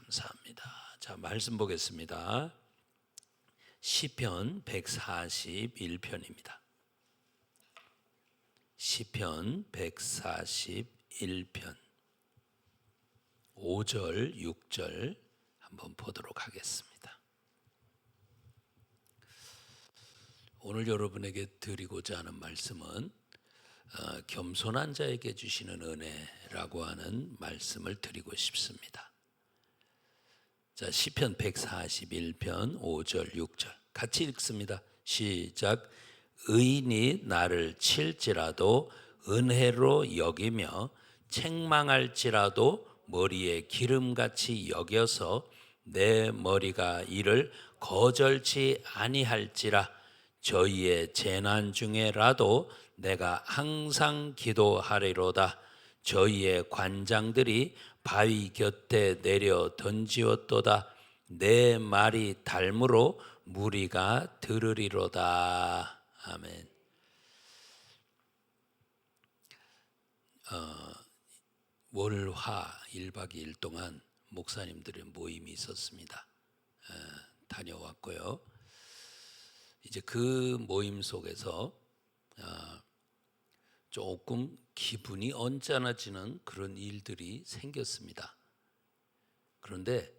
감사합니다. 자, 말씀 보겠습니다. 시편 141편입니다. 시편 141편 5절, 6절 한번 보도록 하겠습니다. 오늘 여러분에게 드리고자 하는 말씀은 겸손한 자에게 주시는 은혜라고 하는 말씀을 드리고 싶습니다. 자, 시편 141편 5절, 6절 같이 읽습니다. 시작. 의인이 나를 칠지라도 은혜로 여기며 책망할지라도 머리에 기름같이 여겨서 내 머리가 이를 거절치 아니할지라. 저희의 재난 중에라도 내가 항상 기도하리로다. 저희의 관장들이 바위 곁에 내려 던지었도다. 내 말이 닮으로 무리가 들으리로다. 아멘. 월화 1박 2일 동안 목사님들의 모임이 있었습니다. 다녀왔고요. 이제 그 모임 속에서 조금 기분이 언짢아지는 그런 일들이 생겼습니다. 그런데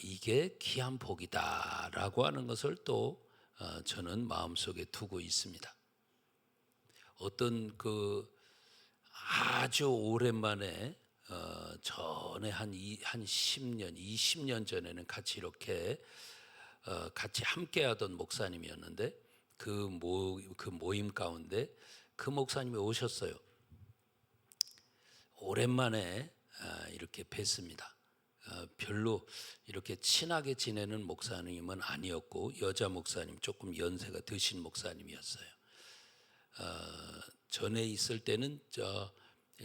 이게 귀한 복이다라고 하는 것을 또 저는 마음속에 두고 있습니다. 어떤 아주 오랜만에 전에 한 10년, 20년 전에는 같이 이렇게 같이 함께하던 목사님이었는데 그 모임 가운데 그 목사님이 오셨어요. 오랜만에 이렇게 뵀습니다. 별로 이렇게 친하게 지내는 목사님은 아니었고 여자 목사님, 조금 연세가 드신 목사님이었어요. 전에 있을 때는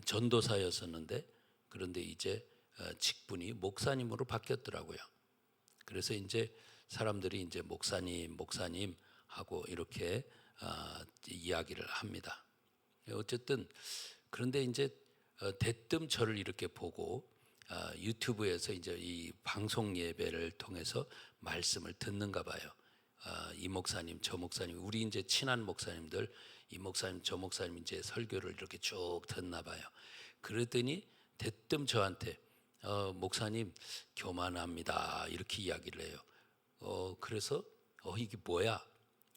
전도사였었는데 그런데 이제 직분이 목사님으로 바뀌었더라고요. 그래서 이제 사람들이 이제 목사님 하고 이렇게 이야기를 합니다. 어쨌든 그런데 이제 대뜸 저를 이렇게 보고 유튜브에서 이제 이 방송 예배를 통해서 말씀을 듣는가 봐요. 이 목사님, 저 목사님, 우리 이제 친한 목사님들, 이 목사님, 저 목사님 이제 설교를 이렇게 쭉 듣나 봐요. 그랬더니 대뜸 저한테 목사님 교만합니다 이렇게 이야기를 해요. 그래서 이게 뭐야?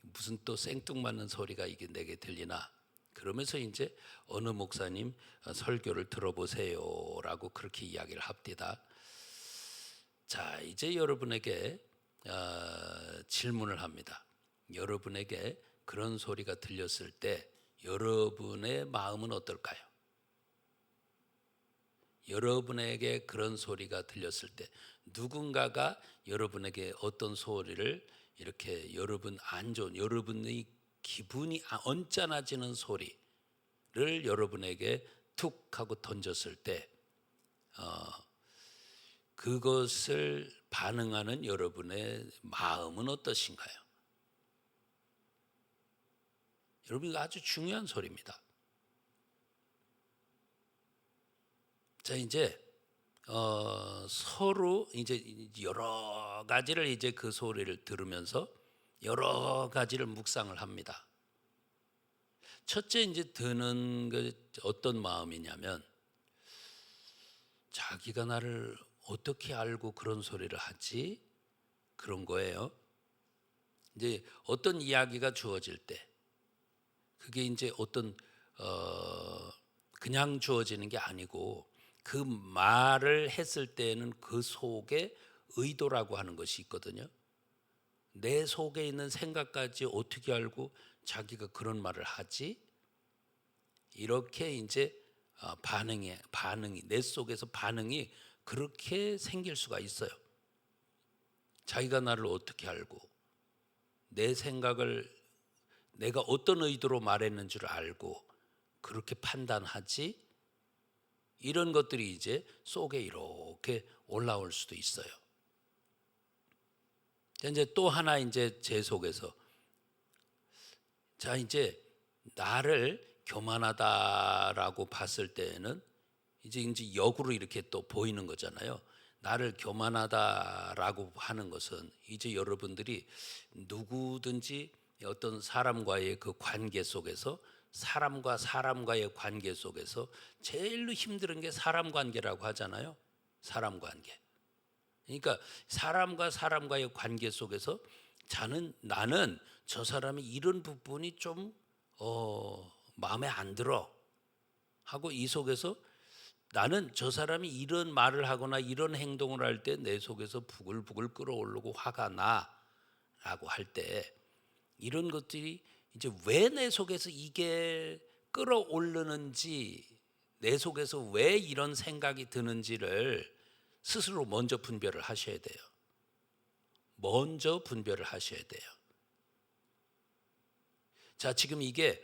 무슨 또 생뚱맞는 소리가 이게 내게 들리나? 그러면서 이제 어느 목사님 설교를 들어보세요라고 그렇게 이야기를 합니다. 자, 이제 여러분에게 질문을 합니다. 여러분에게 그런 소리가 들렸을 때 여러분의 마음은 어떨까요? 여러분에게 그런 소리가 들렸을 때 누군가가 여러분에게 어떤 소리를 이렇게 여러분 안 좋은, 여러분의 기분이 언짢아지는 소리를 여러분에게 툭 하고 던졌을 때 그것을 반응하는 여러분의 마음은 어떠신가요? 여러분, 이거 아주 중요한 소리입니다. 자, 이제 서로 이제 여러 가지를 이제 그 소리를 들으면서 여러 가지를 묵상을 합니다. 첫째 이제 드는 그 어떤 마음이냐면 자기가 나를 어떻게 알고 그런 소리를 하지? 그런 거예요. 이제 어떤 이야기가 주어질 때 그게 이제 어떤 그냥 주어지는 게 아니고 그 말을 했을 때는 그 속에 의도라고 하는 것이 있거든요. 내 속에 있는 생각까지 어떻게 알고 자기가 그런 말을 하지? 이렇게 이제 반응이 내 속에서 반응이 그렇게 생길 수가 있어요. 자기가 나를 어떻게 알고 내 생각을 내가 어떤 의도로 말했는 줄 알고 그렇게 판단하지? 이런 것들이 이제 속에 이렇게 올라올 수도 있어요. 이제 또 하나 이제 제 속에서 자, 이제 나를 교만하다라고 봤을 때는 이제 역으로 이렇게 또 보이는 거잖아요. 나를 교만하다라고 하는 것은 이제 여러분들이 누구든지 어떤 사람과의 그 관계 속에서 사람과 사람과의 관계 속에서 제일로 힘든 게 사람 관계라고 하잖아요. 사람 관계. 그러니까 사람과 사람과의 관계 속에서 나는 저 사람이 이런 부분이 좀 마음에 안 들어 하고 이 속에서 나는 저 사람이 이런 말을 하거나 이런 행동을 할 때 내 속에서 부글부글 끓어오르고 화가 나라고 할 때 이런 것들이 이제 왜 내 속에서 이게 끓어오르는지 내 속에서 왜 이런 생각이 드는지를 스스로 먼저 분별을 하셔야 돼요. 먼저 분별을 하셔야 돼요. 자, 지금 이게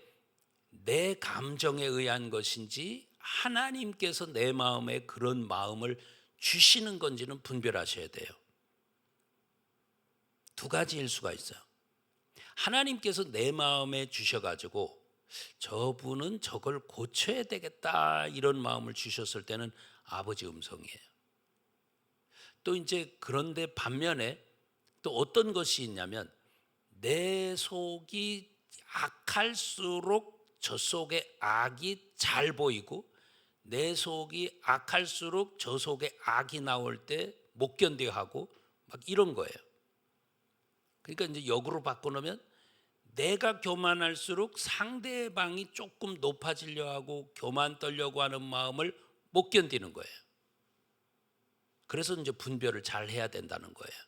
내 감정에 의한 것인지 하나님께서 내 마음에 그런 마음을 주시는 건지는 분별하셔야 돼요. 두 가지일 수가 있어요. 하나님께서 내 마음에 주셔가지고 저분은 저걸 고쳐야 되겠다 이런 마음을 주셨을 때는 아버지 음성이에요. 또 이제 그런데 반면에 또 어떤 것이 있냐면 내 속이 악할수록 저 속에 악이 잘 보이고 내 속이 악할수록 저 속에 악이 나올 때 못 견뎌 하고 막 이런 거예요. 그러니까 이제 역으로 바꿔놓으면 내가 교만할수록 상대방이 조금 높아지려 하고 교만 떨려고 하는 마음을 못 견디는 거예요. 그래서 이제 분별을 잘 해야 된다는 거예요.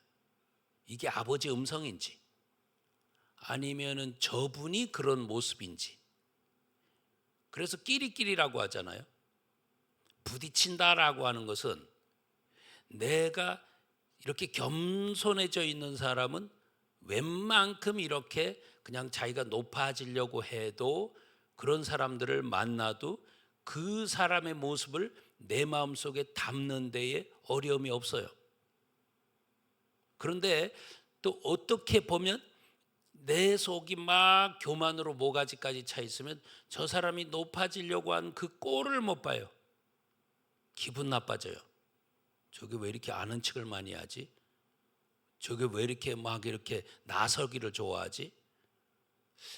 이게 아버지 음성인지 아니면은 저분이 그런 모습인지. 그래서 끼리끼리라고 하잖아요. 부딪힌다라고 하는 것은 내가 이렇게 겸손해져 있는 사람은 웬만큼 이렇게 그냥 자기가 높아지려고 해도 그런 사람들을 만나도 그 사람의 모습을 내 마음속에 담는 데에 어려움이 없어요. 그런데 또 어떻게 보면 내 속이 막 교만으로 모가지까지 차 있으면 저 사람이 높아지려고 한 그 꼴을 못 봐요. 기분 나빠져요. 저게 왜 이렇게 아는 척을 많이 하지? 저게 왜 이렇게 막 이렇게 나서기를 좋아하지?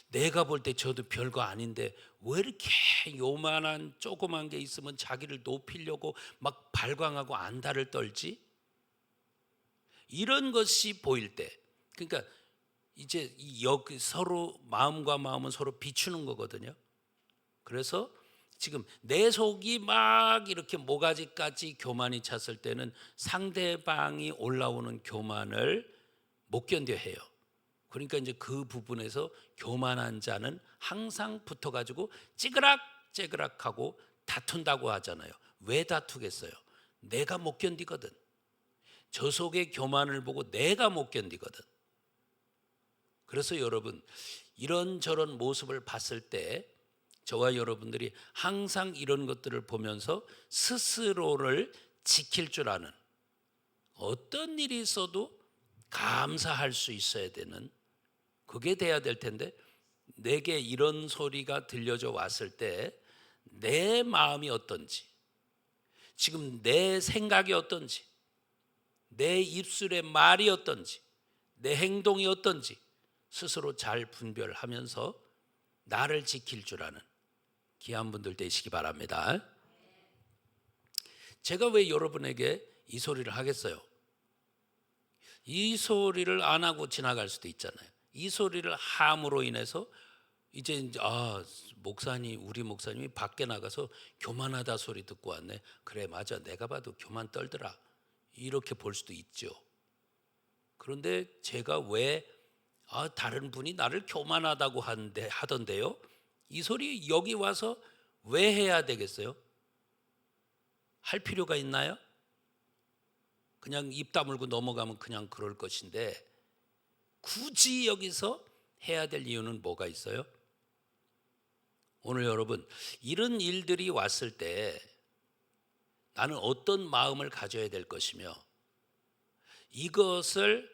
내가 볼 때 저도 별거 아닌데 왜 이렇게 요만한 조그만 게 있으면 자기를 높이려고 막 발광하고 안달을 떨지? 이런 것이 보일 때, 그러니까 이제 여기 서로 마음과 마음은 서로 비추는 거거든요. 그래서 지금 내 속이 막 이렇게 모가지까지 교만이 찼을 때는 상대방이 올라오는 교만을 못 견뎌 해요. 그러니까 이제 그 부분에서 교만한 자는 항상 붙어가지고 찌그락찌그락하고 다툰다고 하잖아요. 왜 다투겠어요? 내가 못 견디거든. 저 속의 교만을 보고 내가 못 견디거든. 그래서 여러분 이런저런 모습을 봤을 때 저와 여러분들이 항상 이런 것들을 보면서 스스로를 지킬 줄 아는, 어떤 일이 있어도 감사할 수 있어야 되는, 그게 돼야 될 텐데 내게 이런 소리가 들려져 왔을 때 내 마음이 어떤지, 지금 내 생각이 어떤지, 내 입술의 말이 어떤지, 내 행동이 어떤지 스스로 잘 분별하면서 나를 지킬 줄 아는 귀한 분들 되시기 바랍니다. 제가 왜 여러분에게 이 소리를 하겠어요? 이 소리를 안 하고 지나갈 수도 있잖아요. 이 소리를 함으로 인해서 이제 목사님, 우리 목사님이 밖에 나가서 교만하다 소리 듣고 왔네. 그래, 맞아, 내가 봐도 교만 떨더라. 이렇게 볼 수도 있죠. 그런데 제가 왜 다른 분이 나를 교만하다고 하던데요? 이 소리 여기 와서 왜 해야 되겠어요? 할 필요가 있나요? 그냥 입 다물고 넘어가면 그냥 그럴 것인데 굳이 여기서 해야 될 이유는 뭐가 있어요? 오늘 여러분 이런 일들이 왔을 때 나는 어떤 마음을 가져야 될 것이며 이것을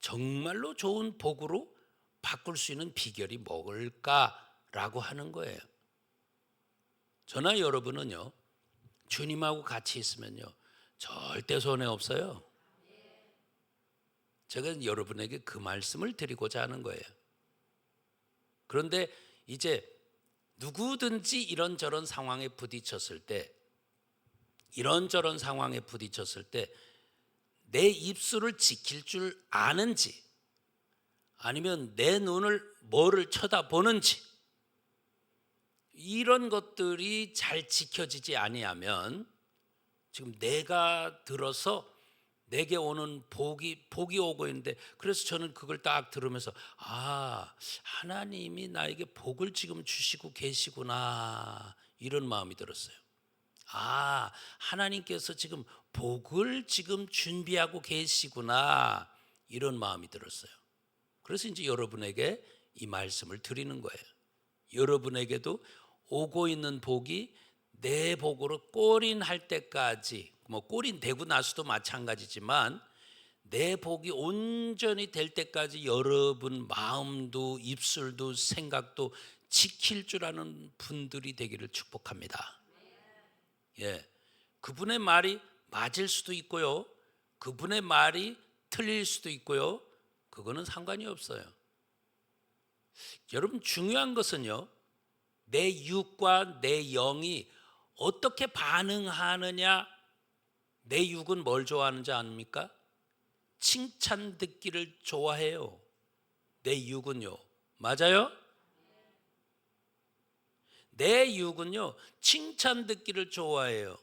정말로 좋은 복으로 바꿀 수 있는 비결이 뭘까라고 하는 거예요. 저나 여러분은요 주님하고 같이 있으면요 절대 손해 없어요. 제가 여러분에게 그 말씀을 드리고자 하는 거예요. 그런데 이제 누구든지 이런저런 상황에 부딪혔을 때, 내 입술을 지킬 줄 아는지, 아니면 내 눈을 뭐를 쳐다보는지, 이런 것들이 잘 지켜지지 아니하면 지금 내가 들어서 내게 오는 복이 오고 있는데, 그래서 저는 그걸 딱 들으면서 하나님이 나에게 복을 지금 주시고 계시구나, 이런 마음이 들었어요. 하나님께서 지금 복을 지금 준비하고 계시구나, 이런 마음이 들었어요. 그래서 이제 여러분에게 이 말씀을 드리는 거예요. 여러분에게도 오고 있는 복이 내 복으로 꼬린할 때까지, 꼬린 되고 나서도 마찬가지지만 내 복이 온전히 될 때까지 여러분 마음도 입술도 생각도 지킬 줄 아는 분들이 되기를 축복합니다. 그분의 말이 맞을 수도 있고요, 그분의 말이 틀릴 수도 있고요, 그거는 상관이 없어요. 여러분, 중요한 것은요, 내 육과 내 영이 어떻게 반응하느냐. 내 육은 뭘 좋아하는지 아닙니까? 칭찬 듣기를 좋아해요. 내 육은요. 맞아요? 내 육은요, 칭찬 듣기를 좋아해요.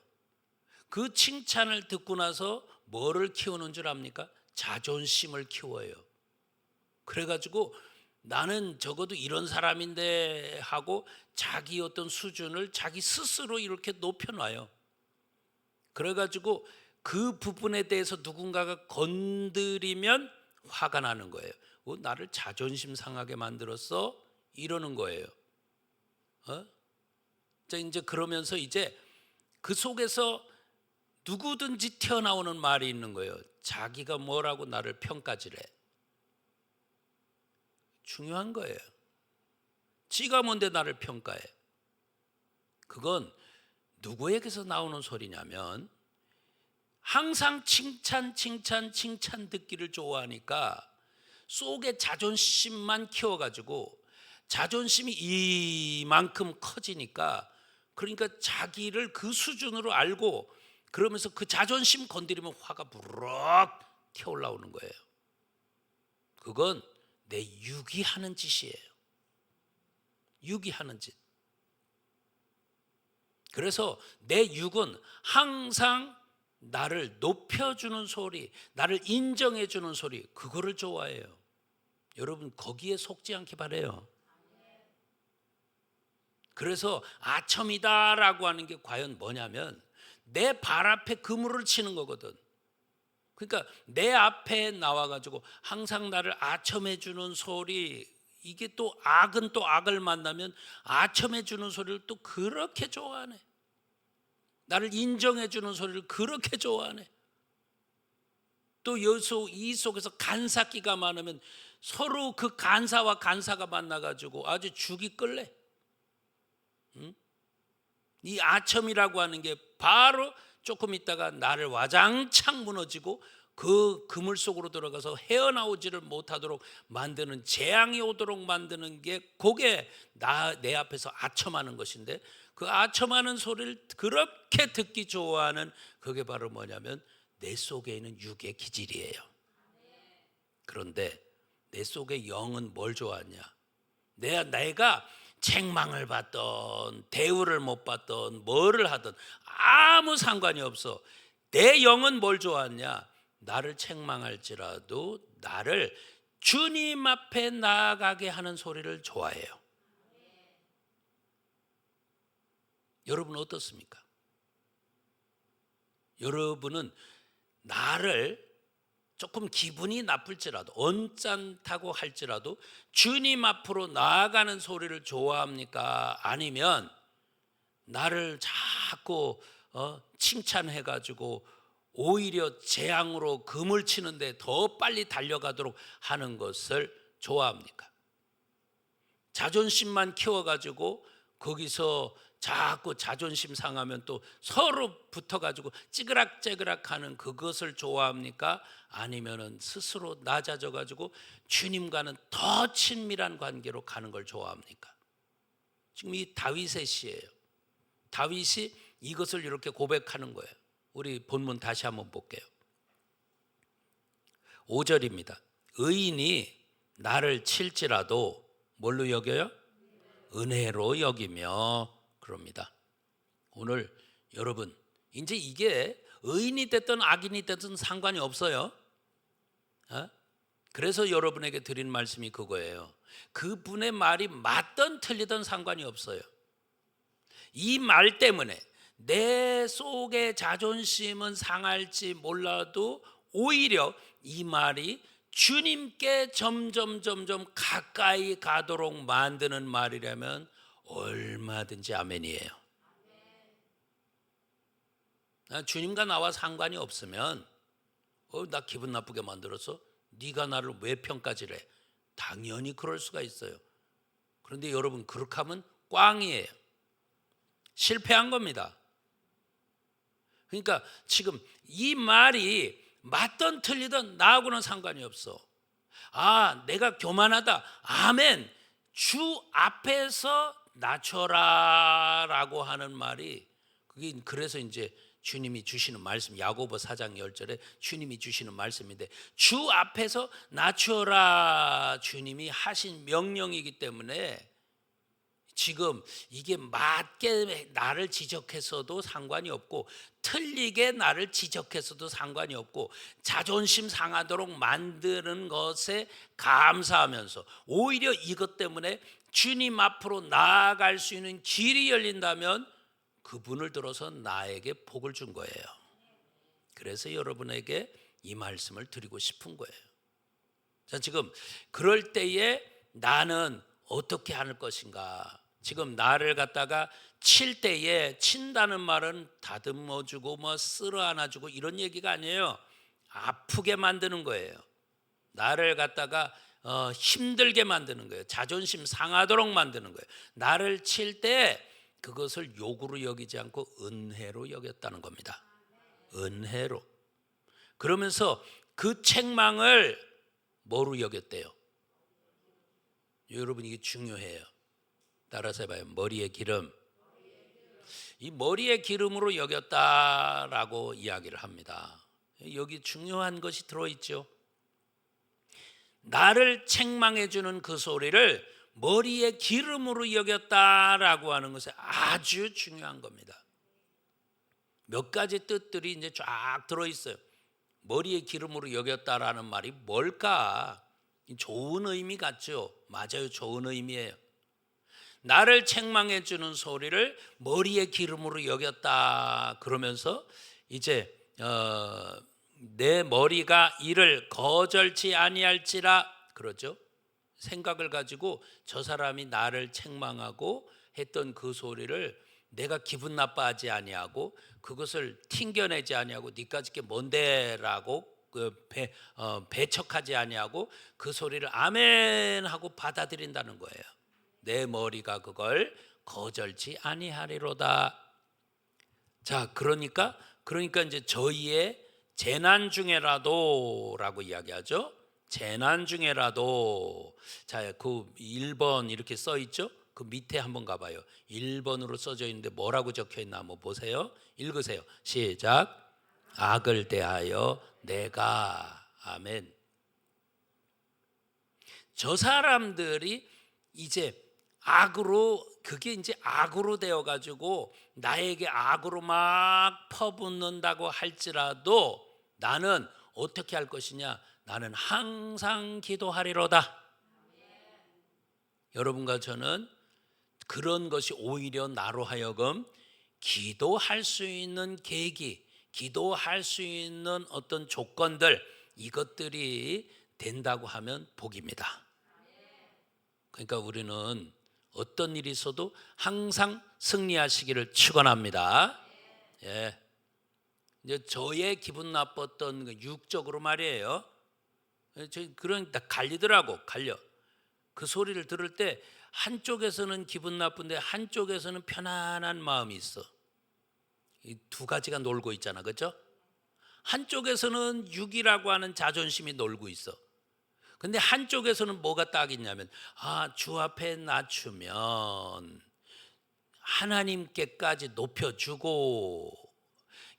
그 칭찬을 듣고 나서 뭐를 키우는 줄 압니까? 자존심을 키워요. 그래가지고 나는 적어도 이런 사람인데 하고 자기 어떤 수준을 자기 스스로 이렇게 높여놔요. 그래가지고 그 부분에 대해서 누군가가 건드리면 화가 나는 거예요. 나를 자존심 상하게 만들었어? 이러는 거예요. 이제 그러면서 이제 그 속에서 누구든지 튀어나오는 말이 있는 거예요. 자기가 뭐라고 나를 평가질해. 중요한 거예요. 지가 뭔데 나를 평가해. 그건 누구에게서 나오는 소리냐면, 항상 칭찬 듣기를 좋아하니까 속에 자존심만 키워가지고 자존심이 이만큼 커지니까, 그러니까 자기를 그 수준으로 알고, 그러면서 그 자존심 건드리면 화가 부르륵 튀어올라오는 거예요. 그건 내 육이 하는 짓이에요. 육이 하는 짓. 그래서 내 육은 항상 나를 높여주는 소리, 나를 인정해주는 소리, 그거를 좋아해요. 여러분, 거기에 속지 않기 바라요. 그래서 아첨이다라고 하는 게 과연 뭐냐면, 내 발 앞에 그물을 치는 거거든. 그러니까 내 앞에 나와가지고 항상 나를 아첨해주는 소리, 이게 또 악은 또 악을 만나면 아첨해주는 소리를 또 그렇게 좋아하네. 나를 인정해주는 소리를 그렇게 좋아하네. 또 이 속에서 간사기가 많으면 서로 그 간사와 간사가 만나가지고 아주 죽이 끌래. 이 아첨이라고 하는 게 바로 조금 있다가 나를 와장창 무너지고 그 그물 속으로 들어가서 헤어나오지를 못하도록 만드는, 재앙이 오도록 만드는 게 그게 내 앞에서 아첨하는 것인데, 그 아첨하는 소리를 그렇게 듣기 좋아하는 그게 바로 뭐냐면 내 속에 있는 육의 기질이에요. 그런데 내 속의 영은 뭘 좋아하냐? 내가 책망을 받던 대우를 못 받던 뭐를 하든 아무 상관이 없어. 내 영은 뭘 좋아하냐? 나를 책망할지라도 나를 주님 앞에 나아가게 하는 소리를 좋아해요. 여러분 어떻습니까? 여러분은 나를 조금 기분이 나쁠지라도, 언짢다고 할지라도 주님 앞으로 나아가는 소리를 좋아합니까? 아니면 나를 자꾸 칭찬해가지고 오히려 재앙으로 금을 치는데 더 빨리 달려가도록 하는 것을 좋아합니까? 자존심만 키워가지고 거기서 자꾸 자존심 상하면 또 서로 붙어가지고 찌그락찌그락하는 그것을 좋아합니까? 아니면은 스스로 낮아져가지고 주님과는 더 친밀한 관계로 가는 걸 좋아합니까? 지금 이 다윗의 시예요. 다윗이 이것을 이렇게 고백하는 거예요. 우리 본문 다시 한번 볼게요. 5절입니다. 의인이 나를 칠지라도 뭘로 여겨요? 은혜로 여기며 그럽니다. 오늘 여러분 이제 이게 의인이 됐든 악인이 됐든 상관이 없어요. 그래서 여러분에게 드린 말씀이 그거예요. 그분의 말이 맞든 틀리든 상관이 없어요. 이 말 때문에 내 속의 자존심은 상할지 몰라도 오히려 이 말이 주님께 점점 가까이 가도록 만드는 말이라면 얼마든지 아멘이에요. 주님과 나와 상관이 없으면 나 기분 나쁘게 만들었어? 네가 나를 왜 평가질해? 당연히 그럴 수가 있어요. 그런데 여러분 그렇게 하면 꽝이에요. 실패한 겁니다. 그러니까 지금 이 말이 맞든 틀리든 나하고는 상관이 없어. 내가 교만하다. 아멘. 주 앞에서 낮춰라 라고 하는 말이 그게 그래서 이제 주님이 주시는 말씀 야고보 4장 10절에 주님이 주시는 말씀인데 주 앞에서 낮춰라 주님이 하신 명령이기 때문에 지금 이게 맞게 나를 지적해서도 상관이 없고 틀리게 나를 지적해서도 상관이 없고 자존심 상하도록 만드는 것에 감사하면서 오히려 이것 때문에 주님 앞으로 나아갈 수 있는 길이 열린다면 그분을 들어서 나에게 복을 준 거예요. 그래서 여러분에게 이 말씀을 드리고 싶은 거예요. 자, 지금 그럴 때에 나는 어떻게 할 것인가? 지금 나를 갖다가 칠 때에 친다는 말은 다듬어주고 뭐 쓸어 안아주고 이런 얘기가 아니에요. 아프게 만드는 거예요. 나를 갖다가 힘들게 만드는 거예요. 자존심 상하도록 만드는 거예요. 나를 칠 때 그것을 욕으로 여기지 않고 은혜로 여겼다는 겁니다. 은혜로. 그러면서 그 책망을 뭐로 여겼대요? 여러분 이게 중요해요. 따라서 해봐요. 머리의 기름. 이 머리의 기름으로 여겼다라고 이야기를 합니다. 여기 중요한 것이 들어있죠. 나를 책망해 주는 그 소리를 머리의 기름으로 여겼다라고 하는 것이 아주 중요한 겁니다. 몇 가지 뜻들이 이제 쫙 들어있어요. 머리의 기름으로 여겼다라는 말이 뭘까? 좋은 의미 같죠? 맞아요. 좋은 의미예요. 나를 책망해 주는 소리를 머리의 기름으로 여겼다 그러면서 이제 내 머리가 이를 거절치 아니할지라 그러죠. 생각을 가지고 저 사람이 나를 책망하고 했던 그 소리를 내가 기분 나빠하지 아니하고 그것을 튕겨내지 아니하고 니까짓 게 뭔데라고 배척하지 아니하고 그 소리를 아멘 하고 받아들인다는 거예요. 내 머리가 그걸 거절치 아니하리로다. 자, 그러니까 이제 저희의 재난 중에라도라고 이야기하죠. 재난 중에라도. 자, 그 1번 이렇게 써 있죠. 그 밑에 한번 가봐요. 1번으로 써져 있는데 뭐라고 적혀 있나 한번 보세요. 읽으세요. 시작. 악을 대하여 내가 아멘. 저 사람들이 이제 악으로 그게 이제 악으로 되어 가지고 나에게 악으로 막 퍼붓는다고 할지라도 나는 어떻게 할 것이냐? 나는 항상 기도하리로다. 여러분과 저는 그런 것이 오히려 나로 하여금 기도할 수 있는 계기, 기도할 수 있는 어떤 조건들 이것들이 된다고 하면 복입니다. 그러니까 우리는 어떤 일이 있어도 항상 승리하시기를 축원합니다. 예. 이제 저의 기분 나빴던 육적으로 말이에요. 그런 갈리더라고 갈려. 그 소리를 들을 때 한쪽에서는 기분 나쁜데 한쪽에서는 편안한 마음이 있어. 이 두 가지가 놀고 있잖아, 그렇죠? 한쪽에서는 육이라고 하는 자존심이 놀고 있어. 근데 한쪽에서는 뭐가 딱 있냐면, 주 앞에 낮추면 하나님께까지 높여주고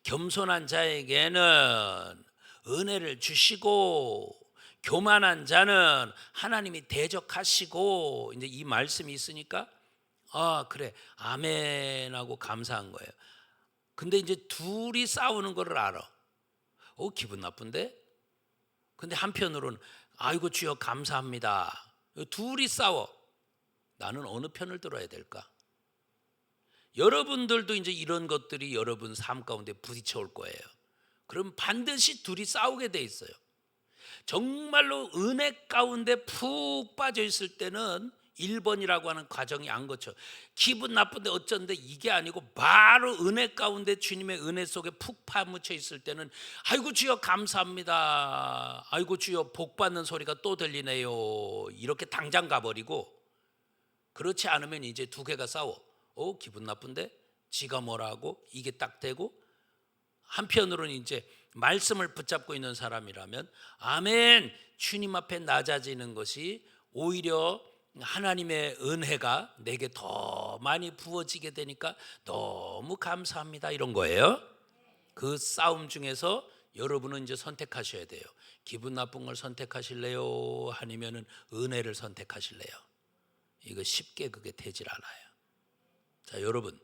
겸손한 자에게는 은혜를 주시고 교만한 자는 하나님이 대적하시고, 이제 이 말씀이 있으니까 그래 아멘 하고 감사한 거예요. 근데 이제 둘이 싸우는 거를 알아. 기분 나쁜데? 근데 한편으로는 아이고 주여 감사합니다. 둘이 싸워. 나는 어느 편을 들어야 될까? 여러분들도 이제 이런 것들이 여러분 삶 가운데 부딪혀 올 거예요. 그럼 반드시 둘이 싸우게 돼 있어요. 정말로 은혜 가운데 푹 빠져 있을 때는 1번이라고 하는 과정이 안 거쳐. 기분 나쁜데 어쩐데 이게 아니고 바로 은혜 가운데 주님의 은혜 속에 푹 파묻혀 있을 때는 아이고 주여 감사합니다. 아이고 주여 복 받는 소리가 또 들리네요. 이렇게 당장 가버리고, 그렇지 않으면 이제 두 개가 싸워. 기분 나쁜데 지가 뭐라 하고 이게 딱 되고, 한편으로는 이제 말씀을 붙잡고 있는 사람이라면 아멘 주님 앞에 낮아지는 것이 오히려 하나님의 은혜가 내게 더 많이 부어지게 되니까 너무 감사합니다 이런 거예요. 그 싸움 중에서 여러분은 이제 선택하셔야 돼요. 기분 나쁜 걸 선택하실래요? 아니면은 은혜를 선택하실래요? 이거 쉽게 그게 되질 않아요. 자, 여러분,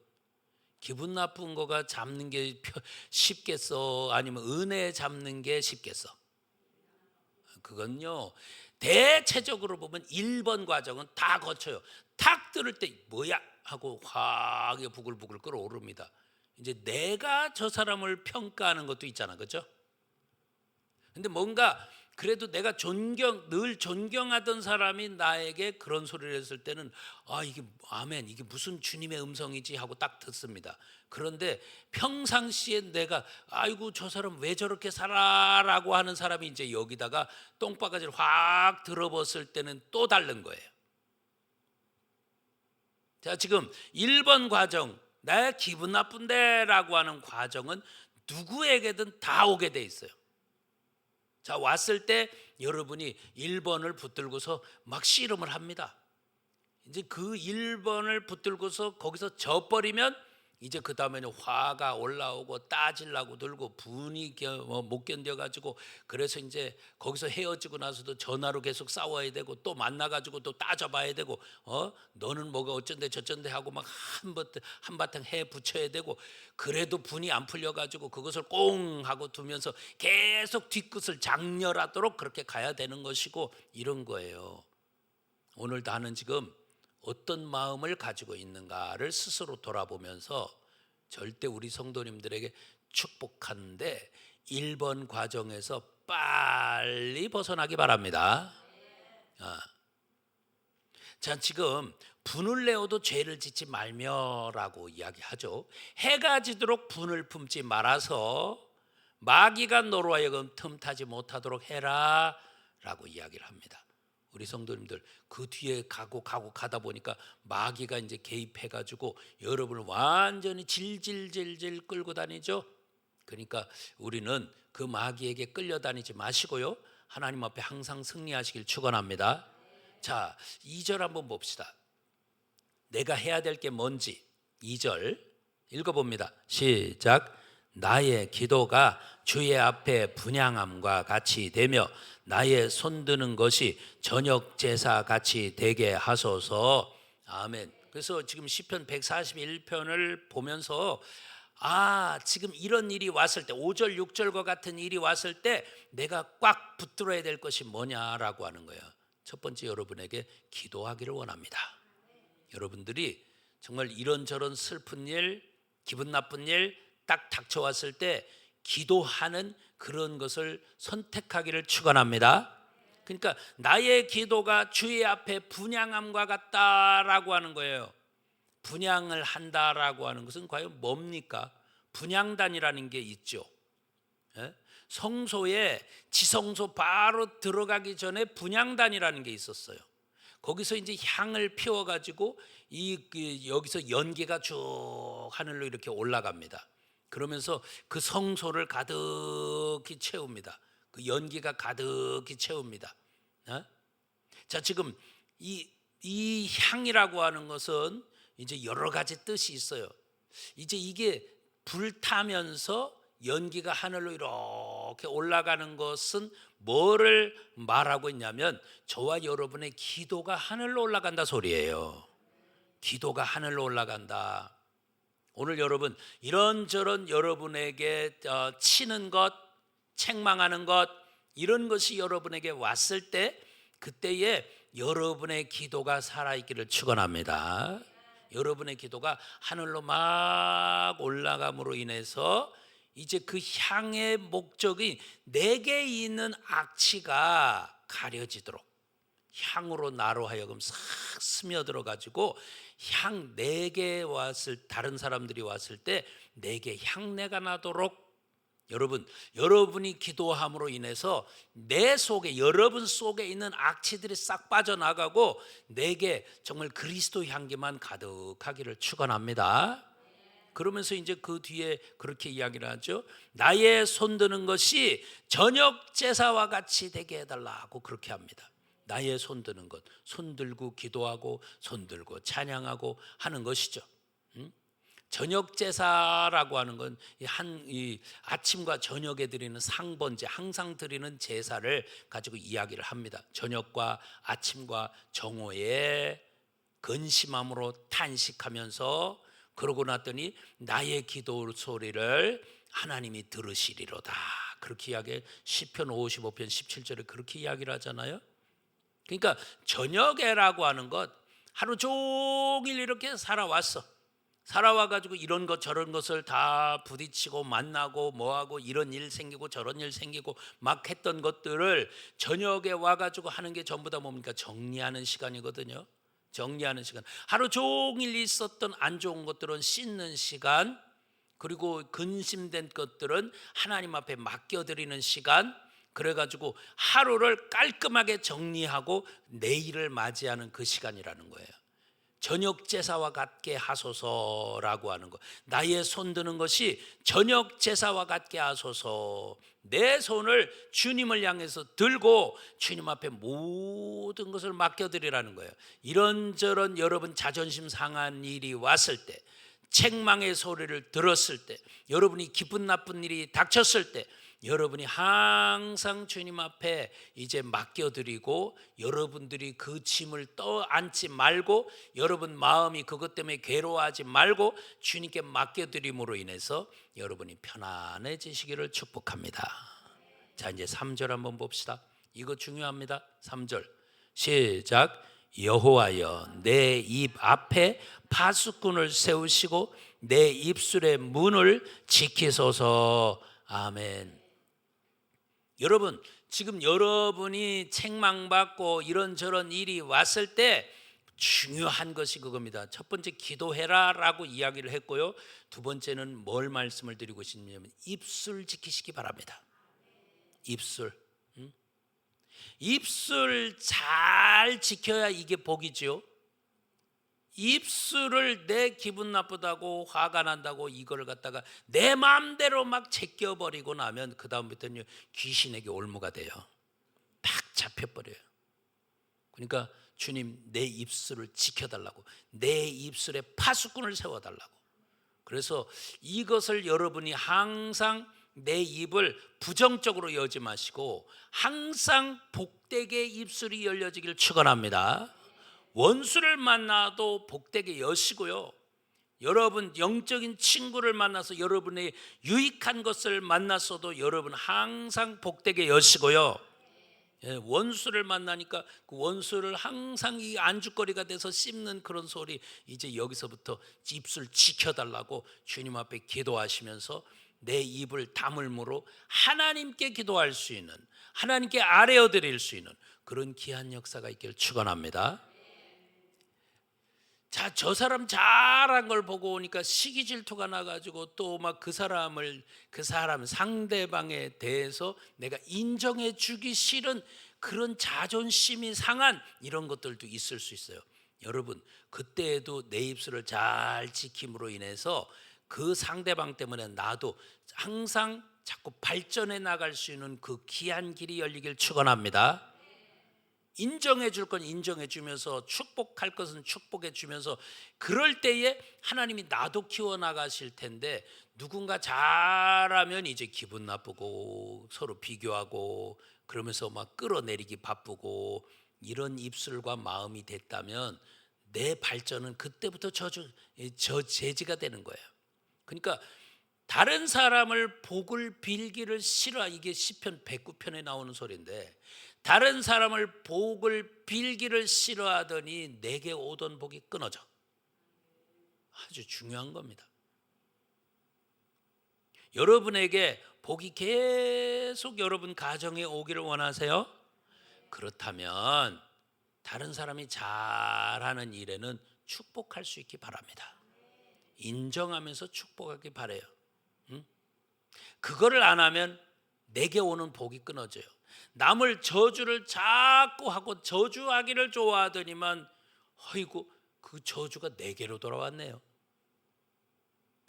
기분 나쁜 거가 잡는 게 쉽겠어? 아니면 은혜 잡는 게 쉽겠어? 그건요, 대체적으로 보면 1번 과정은 다 거쳐요. 탁 들을 때 뭐야 하고 확 부글부글 끓어오릅니다. 이제 내가 저 사람을 평가하는 것도 있잖아, 그렇죠? 근데 뭔가 그래도 내가 늘 존경하던 사람이 나에게 그런 소리를 했을 때는 이게 아멘 이게 무슨 주님의 음성이지 하고 딱 듣습니다. 그런데 평상시에 내가 아이고 저 사람 왜 저렇게 살아라고 하는 사람이 이제 여기다가 똥바가지를 확 들어봤을 때는 또 다른 거예요. 자, 지금 1번 과정, 나 기분 나쁜데 라고 하는 과정은 누구에게든 다 오게 돼 있어요. 자, 왔을 때 여러분이 1번을 붙들고서 막 씨름을 합니다. 이제 그 1번을 붙들고서 거기서 져버리면 이제 그 다음에는 화가 올라오고 따지려고 들고 분이 못 견뎌가지고, 그래서 이제 거기서 헤어지고 나서도 전화로 계속 싸워야 되고 또 만나가지고 또 따져봐야 되고 너는 뭐가 어쩐데 저쩐데 하고 막 한바탕 해 붙여야 되고, 그래도 분이 안 풀려가지고 그것을 꽁 하고 두면서 계속 뒤끝을 장렬하도록 그렇게 가야 되는 것이고, 이런 거예요. 오늘 나는 지금 어떤 마음을 가지고 있는가를 스스로 돌아보면서 절대 우리 성도님들에게 축복하는데 1번 과정에서 빨리 벗어나기 바랍니다. 자, 지금 분을 내어도 죄를 짓지 말며라고 이야기하죠. 해가 지도록 분을 품지 말아서 마귀가 너로 하여금 틈타지 못하도록 해라 라고 이야기를 합니다. 우리 성도님들 그 뒤에 가다 보니까 마귀가 이제 개입해가지고 여러분을 완전히 질질질질 끌고 다니죠. 그러니까 우리는 그 마귀에게 끌려다니지 마시고요, 하나님 앞에 항상 승리하시길 축원합니다. 자, 2절 한번 봅시다. 내가 해야 될 게 뭔지 2절 읽어봅니다. 시작. 나의 기도가 주의 앞에 분향함과 같이 되며 나의 손드는 것이 저녁 제사 같이 되게 하소서. 아멘. 그래서 지금 시편 141편을 보면서 지금 이런 일이 왔을 때 5절 6절과 같은 일이 왔을 때 내가 꽉 붙들어야 될 것이 뭐냐라고 하는 거예요. 첫 번째, 여러분에게 기도하기를 원합니다. 여러분들이 정말 이런저런 슬픈 일, 기분 나쁜 일 딱 닥쳐왔을 때 기도하는 그런 것을 선택하기를 축원합니다. 그러니까 나의 기도가 주의 앞에 분향함과 같다라고 하는 거예요. 분향을 한다라고 하는 것은 과연 뭡니까? 분향단이라는 게 있죠. 성소에 지성소 바로 들어가기 전에 분향단이라는 게 있었어요. 거기서 이제 향을 피워 가지고 여기서 연기가 쭉 하늘로 이렇게 올라갑니다. 그러면서 그 성소를 가득히 채웁니다. 그 연기가 가득히 채웁니다. 자, 지금 이 향이라고 하는 것은 이제 여러 가지 뜻이 있어요. 이제 이게 불타면서 연기가 하늘로 이렇게 올라가는 것은 뭐를 말하고 있냐면 저와 여러분의 기도가 하늘로 올라간다 소리예요. 기도가 하늘로 올라간다. 오늘 여러분 이런저런 여러분에게 치는 것, 책망하는 것 이런 것이 여러분에게 왔을 때 그때에 여러분의 기도가 살아있기를 축원합니다. 여러분의 기도가 하늘로 막 올라감으로 인해서 이제 그 향의 목적이 내게 있는 악취가 가려지도록 향으로 나로 하여금 싹 스며들어 가지고 향 내게 왔을 다른 사람들이 왔을 때 내게 향내가 나도록 여러분이 기도함으로 인해서 내 속에 여러분 속에 있는 악취들이 싹 빠져나가고 내게 정말 그리스도 향기만 가득하기를 축원합니다. 그러면서 이제 그 뒤에 그렇게 이야기를 하죠. 나의 손드는 것이 저녁 제사와 같이 되게 해달라고 그렇게 합니다. 나의 손드는 것, 손들고 기도하고 손들고 찬양하고 하는 것이죠. 저녁 제사라고 하는 건 아침과 저녁에 드리는 상번제, 항상 드리는 제사를 가지고 이야기를 합니다. 저녁과 아침과 정오에 근심함으로 탄식하면서 그러고 났더니 나의 기도 소리를 하나님이 들으시리로다. 그렇게 이야기 시편 55편 17절에 그렇게 이야기를 하잖아요. 그러니까 저녁에라고 하는 것 하루 종일 이렇게 살아와가지고 이런 것 저런 것을 다 부딪히고 만나고 뭐하고 이런 일 생기고 저런 일 생기고 막 했던 것들을 저녁에 와가지고 하는 게 전부 다 뭡니까? 정리하는 시간이거든요. 정리하는 시간. 하루 종일 있었던 안 좋은 것들은 씻는 시간, 그리고 근심된 것들은 하나님 앞에 맡겨드리는 시간. 그래가지고 하루를 깔끔하게 정리하고 내일을 맞이하는 그 시간이라는 거예요. 저녁 제사와 같게 하소서라고 하는 것. 나의 손 드는 것이 저녁 제사와 같게 하소서. 내 손을 주님을 향해서 들고 주님 앞에 모든 것을 맡겨드리라는 거예요. 이런저런 여러분 자존심 상한 일이 왔을 때, 책망의 소리를 들었을 때, 여러분이 기쁜 나쁜 일이 닥쳤을 때 여러분이 항상 주님 앞에 이제 맡겨드리고 여러분들이 그 짐을 떠안지 말고 여러분 마음이 그것 때문에 괴로워하지 말고 주님께 맡겨드림으로 인해서 여러분이 편안해지시기를 축복합니다. 자, 이제 3절 한번 봅시다. 이거 중요합니다. 3절 시작. 여호와여 내 입 앞에 파수꾼을 세우시고 내 입술의 문을 지키소서. 아멘. 여러분 지금 여러분이 책망받고 이런저런 일이 왔을 때 중요한 것이 그겁니다. 첫 번째 기도해라 라고 이야기를 했고요. 두 번째는 뭘 말씀을 드리고 싶냐면 입술 지키시기 바랍니다. 입술 입술 잘 지켜야 이게 복이죠. 입술을 내 기분 나쁘다고 화가 난다고 이걸 갖다가 내 마음대로 막 제껴버리고 나면 그 다음부터는 귀신에게 올무가 돼요. 딱 잡혀버려요. 그러니까 주님 내 입술을 지켜달라고, 내 입술에 파수꾼을 세워달라고. 그래서 이것을 여러분이 항상 내 입을 부정적으로 여지 마시고 항상 복되게 입술이 열려지길 축원합니다. 원수를 만나도 복되게 여시고요. 여러분 영적인 친구를 만나서 여러분의 유익한 것을 만났어도 여러분 항상 복되게 여시고요. 원수를 만나니까 그 원수를 항상 이 안주거리가 돼서 씹는 그런 소리, 이제 여기서부터 입술 지켜달라고 주님 앞에 기도하시면서 내 입을 다물므로 하나님께 기도할 수 있는, 하나님께 아뢰어 드릴 수 있는 그런 귀한 역사가 있기를 축원합니다. 자, 저 사람 잘한 걸 보고 오니까 시기 질투가 나가지고 또 막 그 사람 상대방에 대해서 내가 인정해 주기 싫은 그런 자존심이 상한 이런 것들도 있을 수 있어요. 여러분, 그때에도 내 입술을 잘 지킴으로 인해서 그 상대방 때문에 나도 항상 자꾸 발전해 나갈 수 있는 그 귀한 길이 열리길 축원합니다. 인정해 줄 건 인정해 주면서 축복할 것은 축복해 주면서 그럴 때에 하나님이 나도 키워 나가실 텐데, 누군가 잘하면 이제 기분 나쁘고 서로 비교하고 그러면서 막 끌어내리기 바쁘고 이런 입술과 마음이 됐다면 내 발전은 그때부터 저지가 되는 거예요. 그러니까 다른 사람을 복을 빌기를 싫어, 이게 시편 109편에 나오는 소리인데, 다른 사람을 복을 빌기를 싫어하더니 내게 오던 복이 끊어져. 아주 중요한 겁니다. 여러분에게 복이 계속 여러분 가정에 오기를 원하세요? 그렇다면 다른 사람이 잘하는 일에는 축복할 수 있기 바랍니다. 인정하면서 축복하기 바라요. 그거를 안 하면 내게 오는 복이 끊어져요. 남을 저주를 자꾸 하고 저주하기를 좋아하더니만 어이구, 그 저주가 내게로 돌아왔네요.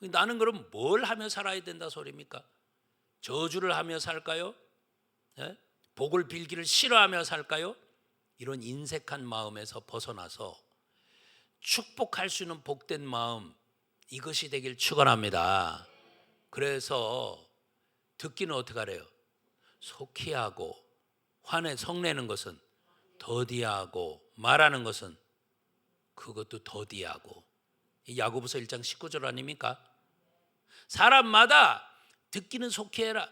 나는 그럼 뭘 하며 살아야 된다 소리입니까? 저주를 하며 살까요? 예? 복을 빌기를 싫어하며 살까요? 이런 인색한 마음에서 벗어나서 축복할 수 있는 복된 마음, 이것이 되길 축원합니다. 그래서 듣기는 어떻게 하래요? 속히 하고, 성내는 것은 더디하고, 말하는 것은 그것도 더디하고. 야고보서 1장 19절 아닙니까? 사람마다 듣기는 속히 해라.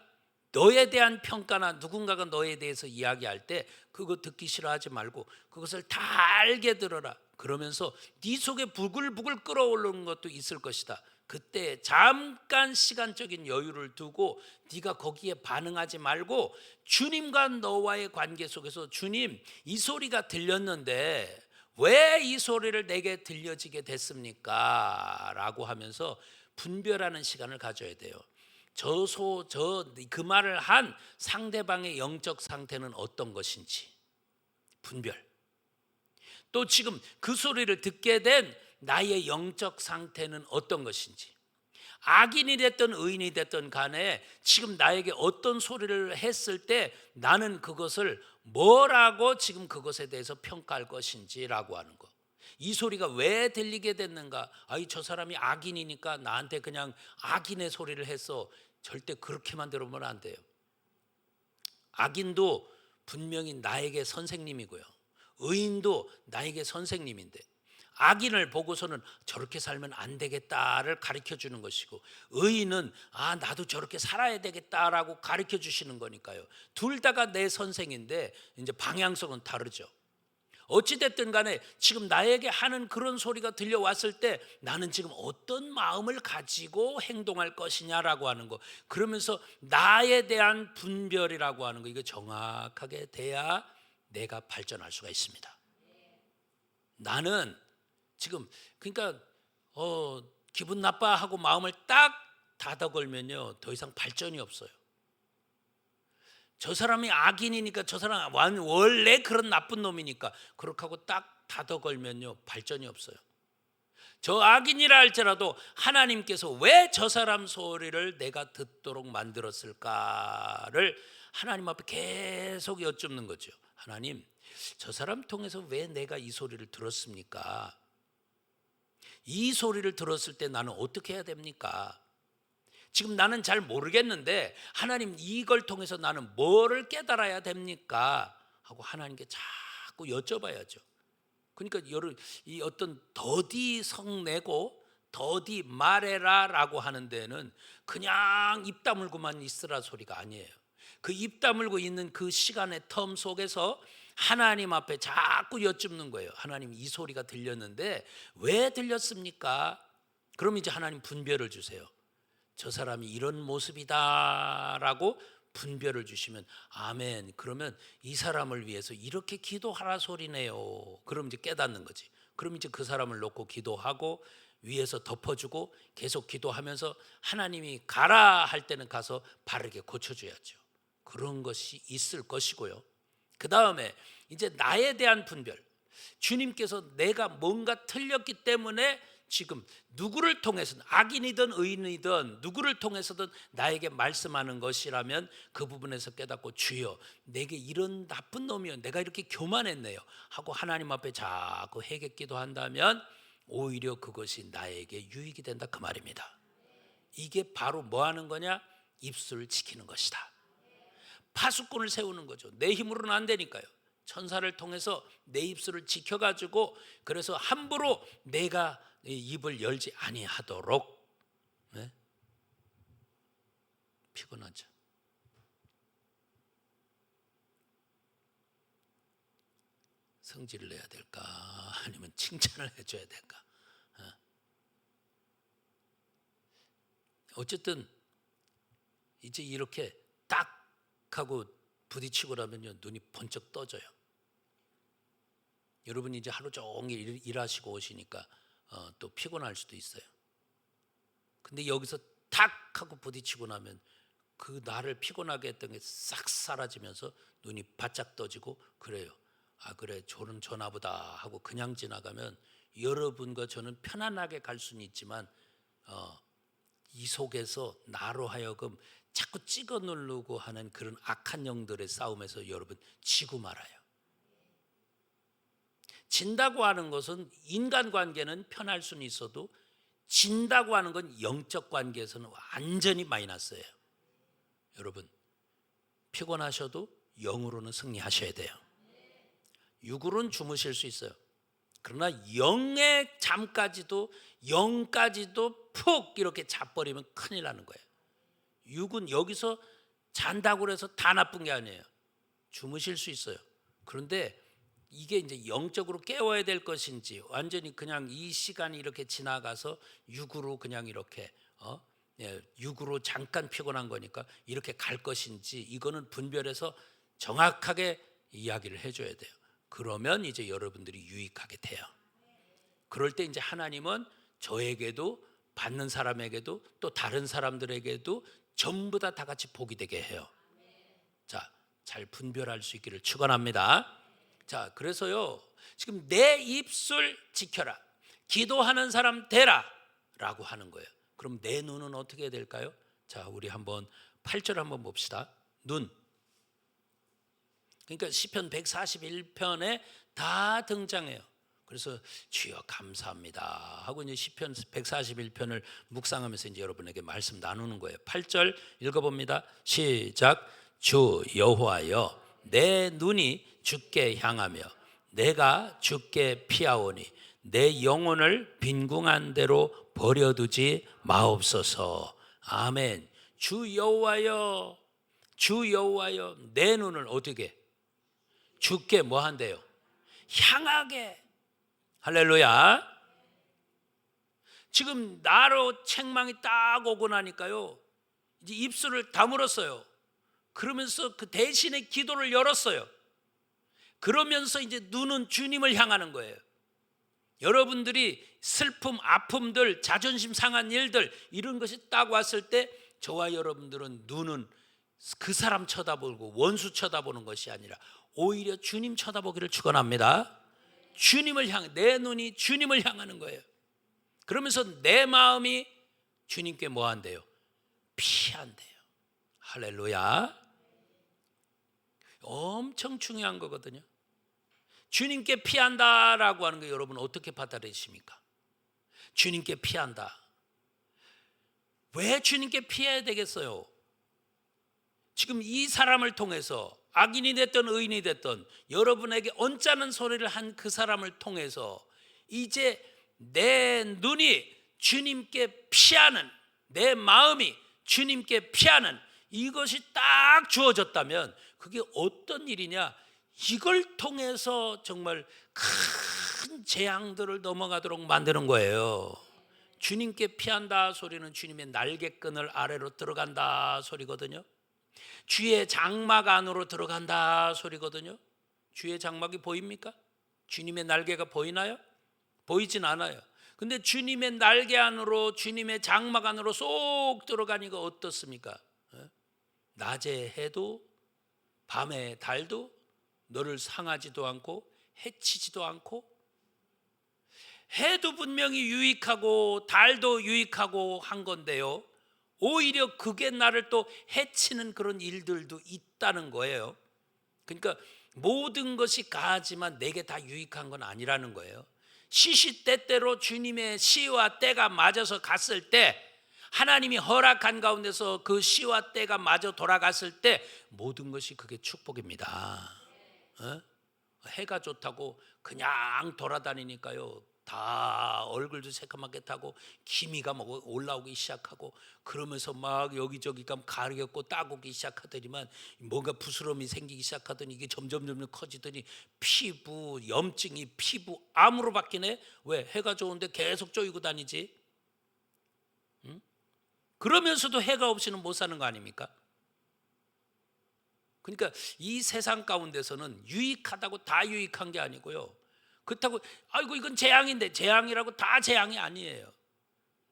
너에 대한 평가나 누군가가 너에 대해서 이야기할 때 그거 듣기 싫어하지 말고 그것을 다 알게 들어라. 그러면서 네 속에 부글부글 끓어오르는 것도 있을 것이다. 그때 잠깐 시간적인 여유를 두고 네가 거기에 반응하지 말고 주님과 너와의 관계 속에서, 주님, 이 소리가 들렸는데 왜 이 소리를 내게 들려지게 됐습니까? 라고 하면서 분별하는 시간을 가져야 돼요. 그 말을 한 상대방의 영적 상태는 어떤 것인지 분별. 또 지금 그 소리를 듣게 된 나의 영적 상태는 어떤 것인지, 악인이 됐든 의인이 됐든 간에 지금 나에게 어떤 소리를 했을 때 나는 그것을 뭐라고 지금 그것에 대해서 평가할 것인지라고 하는 거. 이 소리가 왜 들리게 됐는가? 저 사람이 악인이니까 나한테 그냥 악인의 소리를 했어. 절대 그렇게만 들어보면 안 돼요. 악인도 분명히 나에게 선생님이고요, 의인도 나에게 선생님인데, 악인을 보고서는 저렇게 살면 안 되겠다를 가르쳐 주는 것이고, 의인은 나도 저렇게 살아야 되겠다라고 가르쳐 주시는 거니까요. 둘 다가 내 선생인데 이제 방향성은 다르죠. 어찌됐든 간에 지금 나에게 하는 그런 소리가 들려왔을 때 나는 지금 어떤 마음을 가지고 행동할 것이냐라고 하는 거, 그러면서 나에 대한 분별이라고 하는 거, 이거 정확하게 돼야 내가 발전할 수가 있습니다. 나는 지금 그러니까 기분 나빠하고 마음을 딱 닫아걸면요, 더 이상 발전이 없어요. 저 사람이 악인이니까, 저 사람 원래 그런 나쁜 놈이니까 그렇게 하고 딱 닫아걸면요, 발전이 없어요. 저 악인이라 할지라도 하나님께서 왜 저 사람 소리를 내가 듣도록 만들었을까를 하나님 앞에 계속 여쭙는 거죠. 하나님, 저 사람 통해서 왜 내가 이 소리를 들었습니까? 이 소리를 들었을 때 나는 어떻게 해야 됩니까? 지금 나는 잘 모르겠는데 하나님, 이걸 통해서 나는 뭐를 깨달아야 됩니까? 하고 하나님께 자꾸 여쭤봐야죠. 그러니까 이 어떤 더디 성내고 더디 말해라 라고 하는 데는 그냥 입 다물고만 있으라 소리가 아니에요. 그 입 다물고 있는 그 시간의 텀 속에서 하나님 앞에 자꾸 여쭙는 거예요. 하나님, 이 소리가 들렸는데 왜 들렸습니까? 그럼 이제 하나님 분별을 주세요. 저 사람이 이런 모습이다라고 분별을 주시면 아멘. 그러면 이 사람을 위해서 이렇게 기도하라 소리네요. 그럼 이제 깨닫는 거지. 그럼 이제 그 사람을 놓고 기도하고 위에서 덮어주고 계속 기도하면서 하나님이 가라 할 때는 가서 바르게 고쳐줘야죠. 그런 것이 있을 것이고요. 그 다음에 이제 나에 대한 분별. 주님께서 내가 뭔가 틀렸기 때문에 지금 누구를 통해서든, 악인이든 의인이든 누구를 통해서든 나에게 말씀하는 것이라면 그 부분에서 깨닫고, 주여 내게 이런 나쁜 놈이요, 내가 이렇게 교만했네요 하고 하나님 앞에 자꾸 회개 기도한다면 오히려 그것이 나에게 유익이 된다, 그 말입니다. 이게 바로 뭐 하는 거냐? 입술을 지키는 것이다. 파수꾼을 세우는 거죠. 내 힘으로는 안 되니까요. 천사를 통해서 내 입술을 지켜가지고, 그래서 함부로 내가 입을 열지 아니하도록. 네? 피곤하죠. 성질을 내야 될까? 아니면 칭찬을 해줘야 될까? 어쨌든 이제 이렇게 딱 하고 부딪히고 나면요, 눈이 번쩍 떠져요. 여러분이 이제 하루 종일 일하시고 오시니까 또 피곤할 수도 있어요. 근데 여기서 탁 하고 부딪히고 나면 그 나를 피곤하게 했던 게 싹 사라지면서 눈이 바짝 떠지고, 그래요. 아 그래, 저는 저나보다 하고 그냥 지나가면 여러분과 저는 편안하게 갈 수는 있지만 이 속에서 나로 하여금 자꾸 찍어 누르고 하는 그런 악한 영들의 싸움에서 여러분 지고 말아요. 진다고 하는 것은 인간관계는 편할 수는 있어도, 진다고 하는 건 영적 관계에서는 완전히 마이너스예요. 여러분 피곤하셔도 영으로는 승리하셔야 돼요. 육으로는 주무실 수 있어요. 그러나 영의 잠까지도, 영까지도 푹 이렇게 자버리면 큰일 나는 거예요. 육은 여기서 잔다고 해서 다 나쁜 게 아니에요. 주무실 수 있어요. 그런데 이게 이제 영적으로 깨워야 될 것인지, 완전히 그냥 이 시간이 이렇게 지나가서 육으로 그냥 이렇게 육으로 잠깐 피곤한 거니까 이렇게 갈 것인지, 이거는 분별해서 정확하게 이야기를 해줘야 돼요. 그러면 이제 여러분들이 유익하게 돼요. 그럴 때 이제 하나님은 저에게도, 받는 사람에게도, 또 다른 사람들에게도 전부 다 같이 복이 되게 해요. 자, 잘 분별할 수 있기를 축원합니다. 자, 그래서요, 지금 내 입술 지켜라, 기도하는 사람 되라 라고 하는 거예요. 그럼 내 눈은 어떻게 해야 될까요? 자, 우리 한번 8절 한번 봅시다. 눈. 그러니까 시편 141편에 다 등장해요. 그래서 주여 감사합니다 하고 이제 시편 141편을 묵상하면서 이제 여러분에게 말씀 나누는 거예요. 8절 읽어봅니다. 시작. 주 여호와여, 내 눈이 주께 향하며 내가 주께 피하오니 내 영혼을 빈궁한 대로 버려두지 마옵소서. 아멘. 주 여호와여, 주 여호와여, 내 눈을 어떻게? 주께 뭐 한대요? 향하게. 할렐루야. 지금 나로 책망이 딱 오고 나니까요, 이제 입술을 다물었어요. 그러면서 그 대신에 기도를 열었어요. 그러면서 이제 눈은 주님을 향하는 거예요. 여러분들이 슬픔, 아픔들, 자존심 상한 일들, 이런 것이 딱 왔을 때 저와 여러분들은 눈은 그 사람 쳐다보고 원수 쳐다보는 것이 아니라 오히려 주님 쳐다보기를 축원합니다. 주님을 향해, 내 눈이 주님을 향하는 거예요. 그러면서 내 마음이 주님께 뭐 한대요? 피한대요. 할렐루야. 엄청 중요한 거거든요. 주님께 피한다라고 하는 거 여러분 어떻게 받아들이십니까? 주님께 피한다. 왜 주님께 피해야 되겠어요? 지금 이 사람을 통해서, 악인이 됐든 의인이 됐든 여러분에게 언짢은 소리를 한 그 사람을 통해서 이제 내 눈이 주님께 피하는, 내 마음이 주님께 피하는 이것이 딱 주어졌다면 그게 어떤 일이냐? 이걸 통해서 정말 큰 재앙들을 넘어가도록 만드는 거예요. 주님께 피한다 소리는 주님의 날개끈을 아래로 들어간다 소리거든요. 주의 장막 안으로 들어간다 소리거든요. 주의 장막이 보입니까? 주님의 날개가 보이나요? 보이진 않아요. 근데 주님의 날개 안으로, 주님의 장막 안으로 쏙 들어가니까 어떻습니까? 낮에 해도 밤에 달도 너를 상하지도 않고 해치지도 않고, 해도 분명히 유익하고 달도 유익하고 한 건데요, 오히려 그게 나를 또 해치는 그런 일들도 있다는 거예요. 그러니까 모든 것이 가하지만 내게 다 유익한 건 아니라는 거예요. 시시때때로 주님의 시와 때가 맞아서 갔을 때, 하나님이 허락한 가운데서 그 시와 때가 맞아 돌아갔을 때 모든 것이 그게 축복입니다. 해가 좋다고 그냥 돌아다니니까요, 다 얼굴도 새까맣게 타고 기미가 막 올라오기 시작하고, 그러면서 막 여기저기 가렵고 따고기 시작하더니만 뭔가 부스럼이 생기기 시작하더니 이게 점점 커지더니 피부 염증이 피부 암으로 바뀌네. 왜? 해가 좋은데 계속 쪼이고 다니지. 그러면서도 해가 없이는 못 사는 거 아닙니까? 그러니까 이 세상 가운데서는 유익하다고 다 유익한 게 아니고요, 그렇다고 아이고 이건 재앙인데 재앙이라고 다 재앙이 아니에요.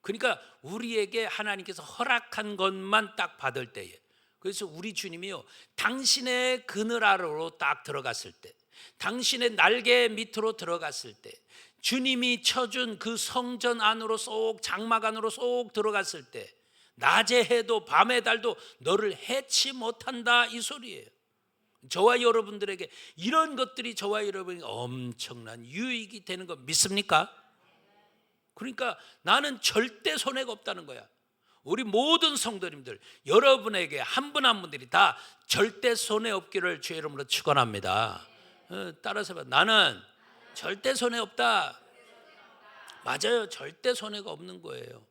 그러니까 우리에게 하나님께서 허락한 것만 딱 받을 때에, 그래서 우리 주님이요, 당신의 그늘 아래로 딱 들어갔을 때, 당신의 날개 밑으로 들어갔을 때, 주님이 쳐준 그 성전 안으로 쏙, 장막 안으로 쏙 들어갔을 때, 낮의 해도 밤의 달도 너를 해치 못한다, 이 소리예요. 저와 여러분들에게 이런 것들이 저와 여러분이 엄청난 유익이 되는 거 믿습니까? 그러니까 나는 절대 손해가 없다는 거야. 우리 모든 성도님들, 여러분에게 한 분 한 분들이 다 절대 손해 없기를 주의 이름으로 축원합니다. 따라서 봐. 나는 절대 손해 없다. 맞아요. 절대 손해가 없는 거예요.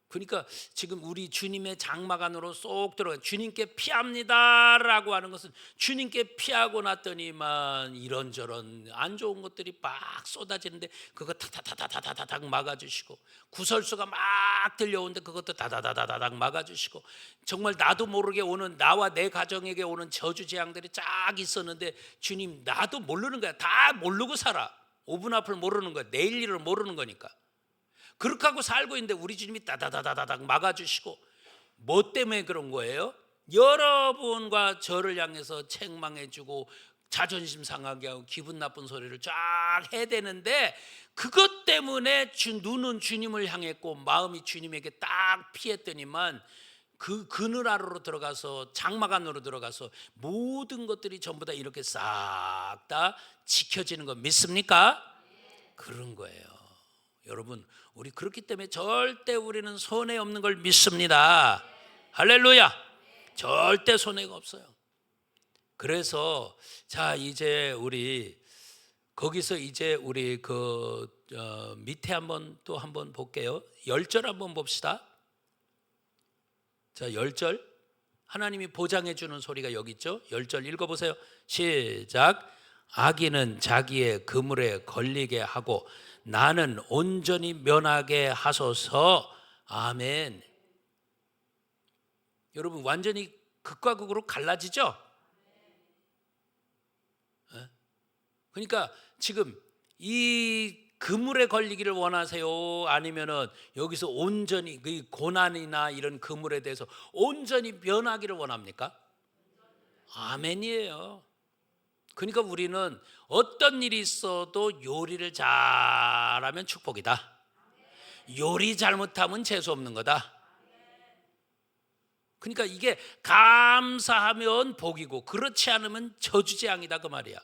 그러니까 지금 우리 주님의 장막 안으로 쏙 들어가 주님께 피합니다 라고 하는 것은, 주님께 피하고 났더니만 이런저런 안 좋은 것들이 막 쏟아지는데 그거 다다다다다닥 막아주시고, 구설수가 막 들려오는데 그것도 다다다다닥 막아주시고, 정말 나도 모르게 오는, 나와 내 가정에게 오는 저주 재앙들이 쫙 있었는데 주님 나도 모르는 거야. 다 모르고 살아. 5분 앞을 모르는 거야. 내일 일을 모르는 거니까. 그렇게 하고 살고 있는데 우리 주님이 다다다다닥 막아주시고, 뭐 때문에 그런 거예요? 여러분과 저를 향해서 책망해주고 자존심 상하게 하고 기분 나쁜 소리를 쫙 해대는데, 그것 때문에 눈은 주님을 향했고 마음이 주님에게 딱 피했더니만 그 그늘 아래로 들어가서, 장막 안으로 들어가서 모든 것들이 전부 다 이렇게 싹 다 지켜지는 거 믿습니까? 그런 거예요. 여러분, 우리 그렇기 때문에 절대 우리는 손해 없는 걸 믿습니다. 할렐루야. 절대 손해가 없어요. 그래서 자, 이제 우리 거기서 이제 우리 밑에 한번 볼게요. 10절 한번 봅시다. 자, 10절 하나님이 보장해 주는 소리가 여기 있죠. 10절 읽어보세요. 시작. 악인은 자기의 그물에 걸리게 하고 나는 온전히 면하게 하소서. 아멘. 여러분, 완전히 극과 극으로 갈라지죠? 그러니까 지금 이 그물에 걸리기를 원하세요? 아니면은 여기서 온전히 그 고난이나 이런 그물에 대해서 온전히 면하기를 원합니까? 아멘이에요. 그러니까 우리는 어떤 일이 있어도 요리를 잘하면 축복이다. 요리 잘못하면 재수 없는 거다. 그러니까 이게 감사하면 복이고 그렇지 않으면 저주재앙이다, 그 말이야.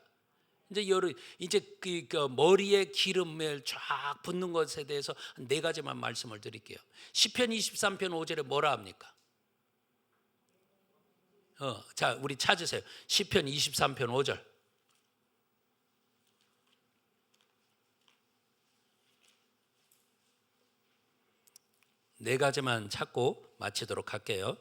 이제 그 머리에 기름을 쫙 붓는 것에 대해서 4가지만 말씀을 드릴게요. 시편 23편 5절에 뭐라 합니까? 자, 우리 찾으세요. 시편 23편 5절. 네 가지만 찾고 마치도록 할게요.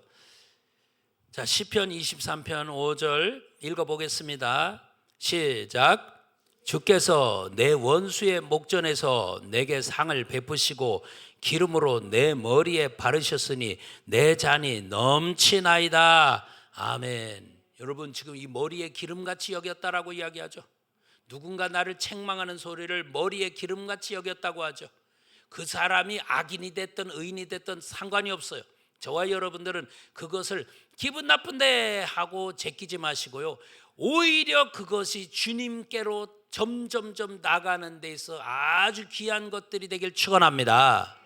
자, 시편 23편 5절 읽어보겠습니다. 시작. 주께서 내 원수의 목전에서 내게 상을 베푸시고 기름으로 내 머리에 바르셨으니 내 잔이 넘치나이다. 아멘. 여러분, 지금 이 머리에 기름같이 여겼다라고 이야기하죠. 누군가 나를 책망하는 소리를 머리에 기름같이 여겼다고 하죠. 그 사람이 악인이 됐든 의인이 됐든 상관이 없어요. 저와 여러분들은 그것을 기분 나쁜데 하고 제끼지 마시고요. 오히려 그것이 주님께로 점점점 나가는 데 있어 아주 귀한 것들이 되길 축원합니다.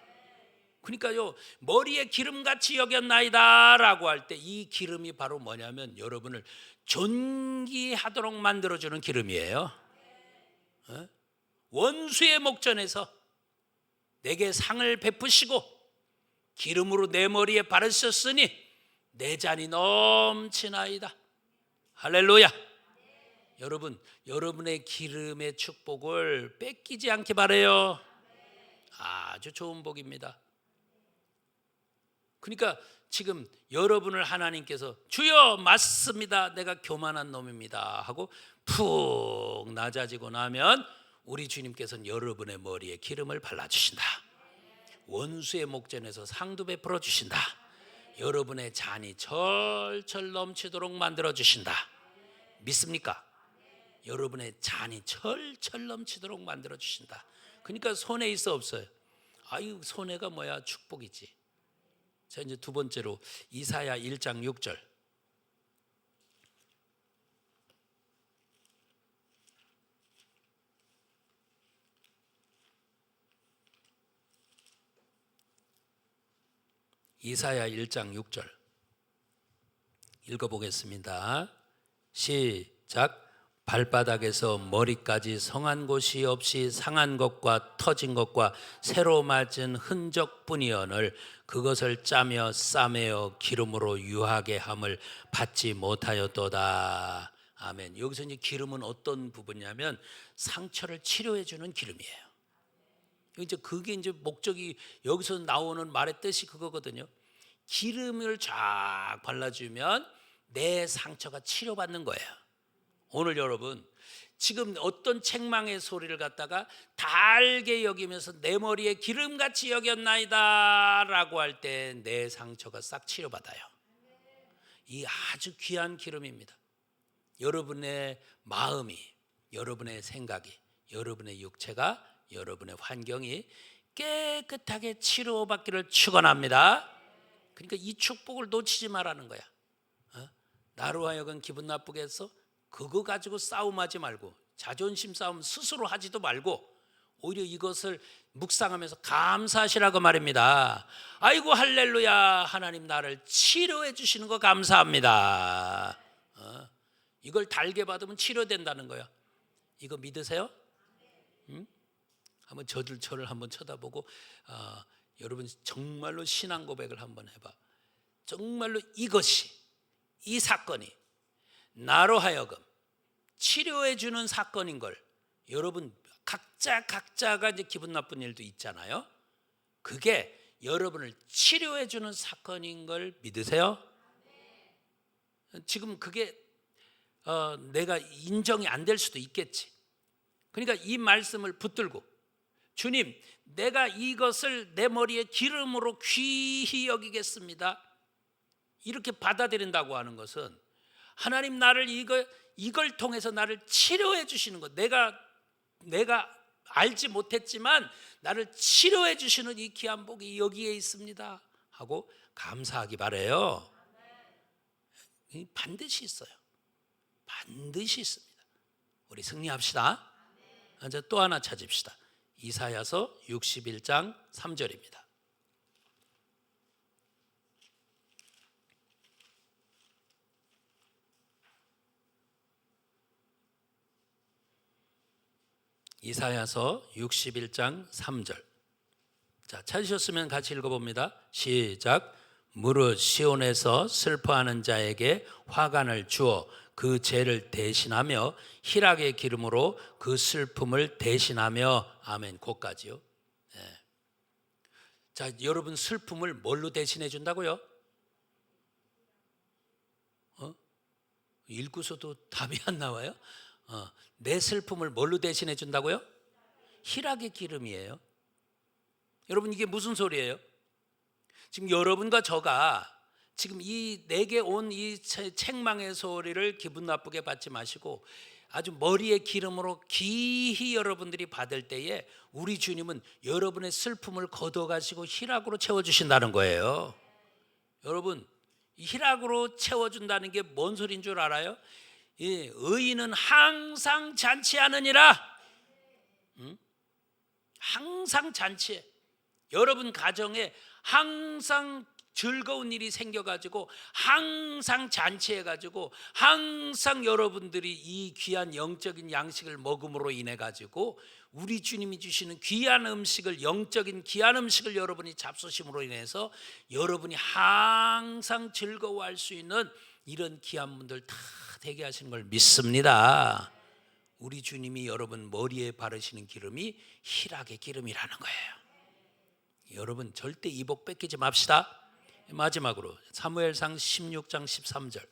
그러니까요, 머리에 기름같이 여겼나이다 라고 할 때 이 기름이 바로 뭐냐면 여러분을 존귀하도록 만들어주는 기름이에요. 원수의 목전에서 내게 상을 베푸시고 기름으로 내 머리에 바르셨으니 내 잔이 넘치나이다. 할렐루야. 여러분, 여러분의 기름의 축복을 뺏기지 않기 바라요. 아주 좋은 복입니다. 그러니까 지금 여러분을 하나님께서 주여 맞습니다, 내가 교만한 놈입니다 하고 푹 낮아지고 나면 우리 주님께서는 여러분의 머리에 기름을 발라주신다. 원수의 목전에서 상도 베풀어 주신다. 여러분의 잔이 철철 넘치도록 만들어 주신다. 믿습니까? 여러분의 잔이 철철 넘치도록 만들어 주신다. 그러니까 손해 있어 없어요? 아유, 손해가 뭐야? 축복이지. 자, 이제 두 번째로 이사야 1장 6절. 이사야 1장 6절 읽어보겠습니다. 시작. 발바닥에서 머리까지 성한 곳이 없이 상한 것과 터진 것과 새로 맞은 흔적뿐이언을 그것을 짜며 싸매어 기름으로 유하게 함을 받지 못하였도다. 아멘. 여기서 이제 기름은 어떤 부분이냐면 상처를 치료해 주는 기름이에요. 이제 그게 이제 목적이 여기서 나오는 말의 뜻이 그거거든요. 기름을 쫙 발라주면 내 상처가 치료받는 거예요. 오늘 여러분 지금 어떤 책망의 소리를 갖다가 달게 여기면서 내 머리에 기름같이 여겼나이다 라고 할 때 내 상처가 싹 치료받아요. 이 아주 귀한 기름입니다. 여러분의 마음이, 여러분의 생각이, 여러분의 육체가, 여러분의 환경이 깨끗하게 치료받기를 축원합니다. 그러니까 이 축복을 놓치지 말라는 거야. 나로 하여금 기분 나쁘게 해서 그거 가지고 싸움하지 말고 자존심 싸움 스스로 하지도 말고 오히려 이것을 묵상하면서 감사하시라고 말입니다. 아이고 할렐루야, 하나님 나를 치료해 주시는 거 감사합니다. 이걸 달게 받으면 치료된다는 거야. 이거 믿으세요? 응? 한번 저를 한번 쳐다보고 여러분 정말로 신앙 고백을 한번 해봐. 정말로 이것이, 이 사건이 나로 하여금 치료해 주는 사건인 걸 여러분 각자가 이제 기분 나쁜 일도 있잖아요. 그게 여러분을 치료해 주는 사건인 걸 믿으세요? 지금 그게 내가 인정이 안 될 수도 있겠지. 그러니까 이 말씀을 붙들고 주님, 내가 이것을 내 머리에 기름으로 귀히 여기겠습니다. 이렇게 받아들인다고 하는 것은 하나님 나를 이걸 통해서 나를 치료해 주시는 것, 내가 알지 못했지만 나를 치료해 주시는 이 귀한 복이 여기에 있습니다 하고 감사하기 바라요. 반드시 있어요. 반드시 있습니다. 우리 승리합시다. 이제 또 하나 찾읍시다. 이사야서 61장 3절입니다. 이사야서 61장 3절. 자, 찾으셨으면 같이 읽어봅니다. 시작. 무릇 시온에서 슬퍼하는 자에게 화관을 주어 그 죄를 대신하며 희락의 기름으로 그 슬픔을 대신하며. 아멘. 거기까지요. 네. 자, 여러분 슬픔을 뭘로 대신해 준다고요? 읽고서도 답이 안 나와요? 내 슬픔을 뭘로 대신해 준다고요? 희락의 기름이에요. 여러분 이게 무슨 소리예요? 지금 여러분과 저가 지금 이 내게 온 이 책망의 소리를 기분 나쁘게 받지 마시고 아주 머리에 기름으로 귀히 여러분들이 받을 때에 우리 주님은 여러분의 슬픔을 걷어가시고 희락으로 채워주신다는 거예요. 여러분 희락으로 채워준다는 게 뭔 소리인 줄 알아요? 의인은 항상 잔치하느니라. 항상 잔치해. 여러분 가정에 항상 즐거운 일이 생겨가지고 항상 잔치해가지고 항상 여러분들이 이 귀한 영적인 양식을 먹음으로 인해가지고 우리 주님이 주시는 귀한 음식을, 영적인 귀한 음식을 여러분이 잡수심으로 인해서 여러분이 항상 즐거워할 수 있는 이런 귀한 분들 다 되게 하시는 걸 믿습니다. 우리 주님이 여러분 머리에 바르시는 기름이 희락의 기름이라는 거예요. 여러분 절대 이복 뺏기지 맙시다. 마지막으로 사무엘상 16장 13절.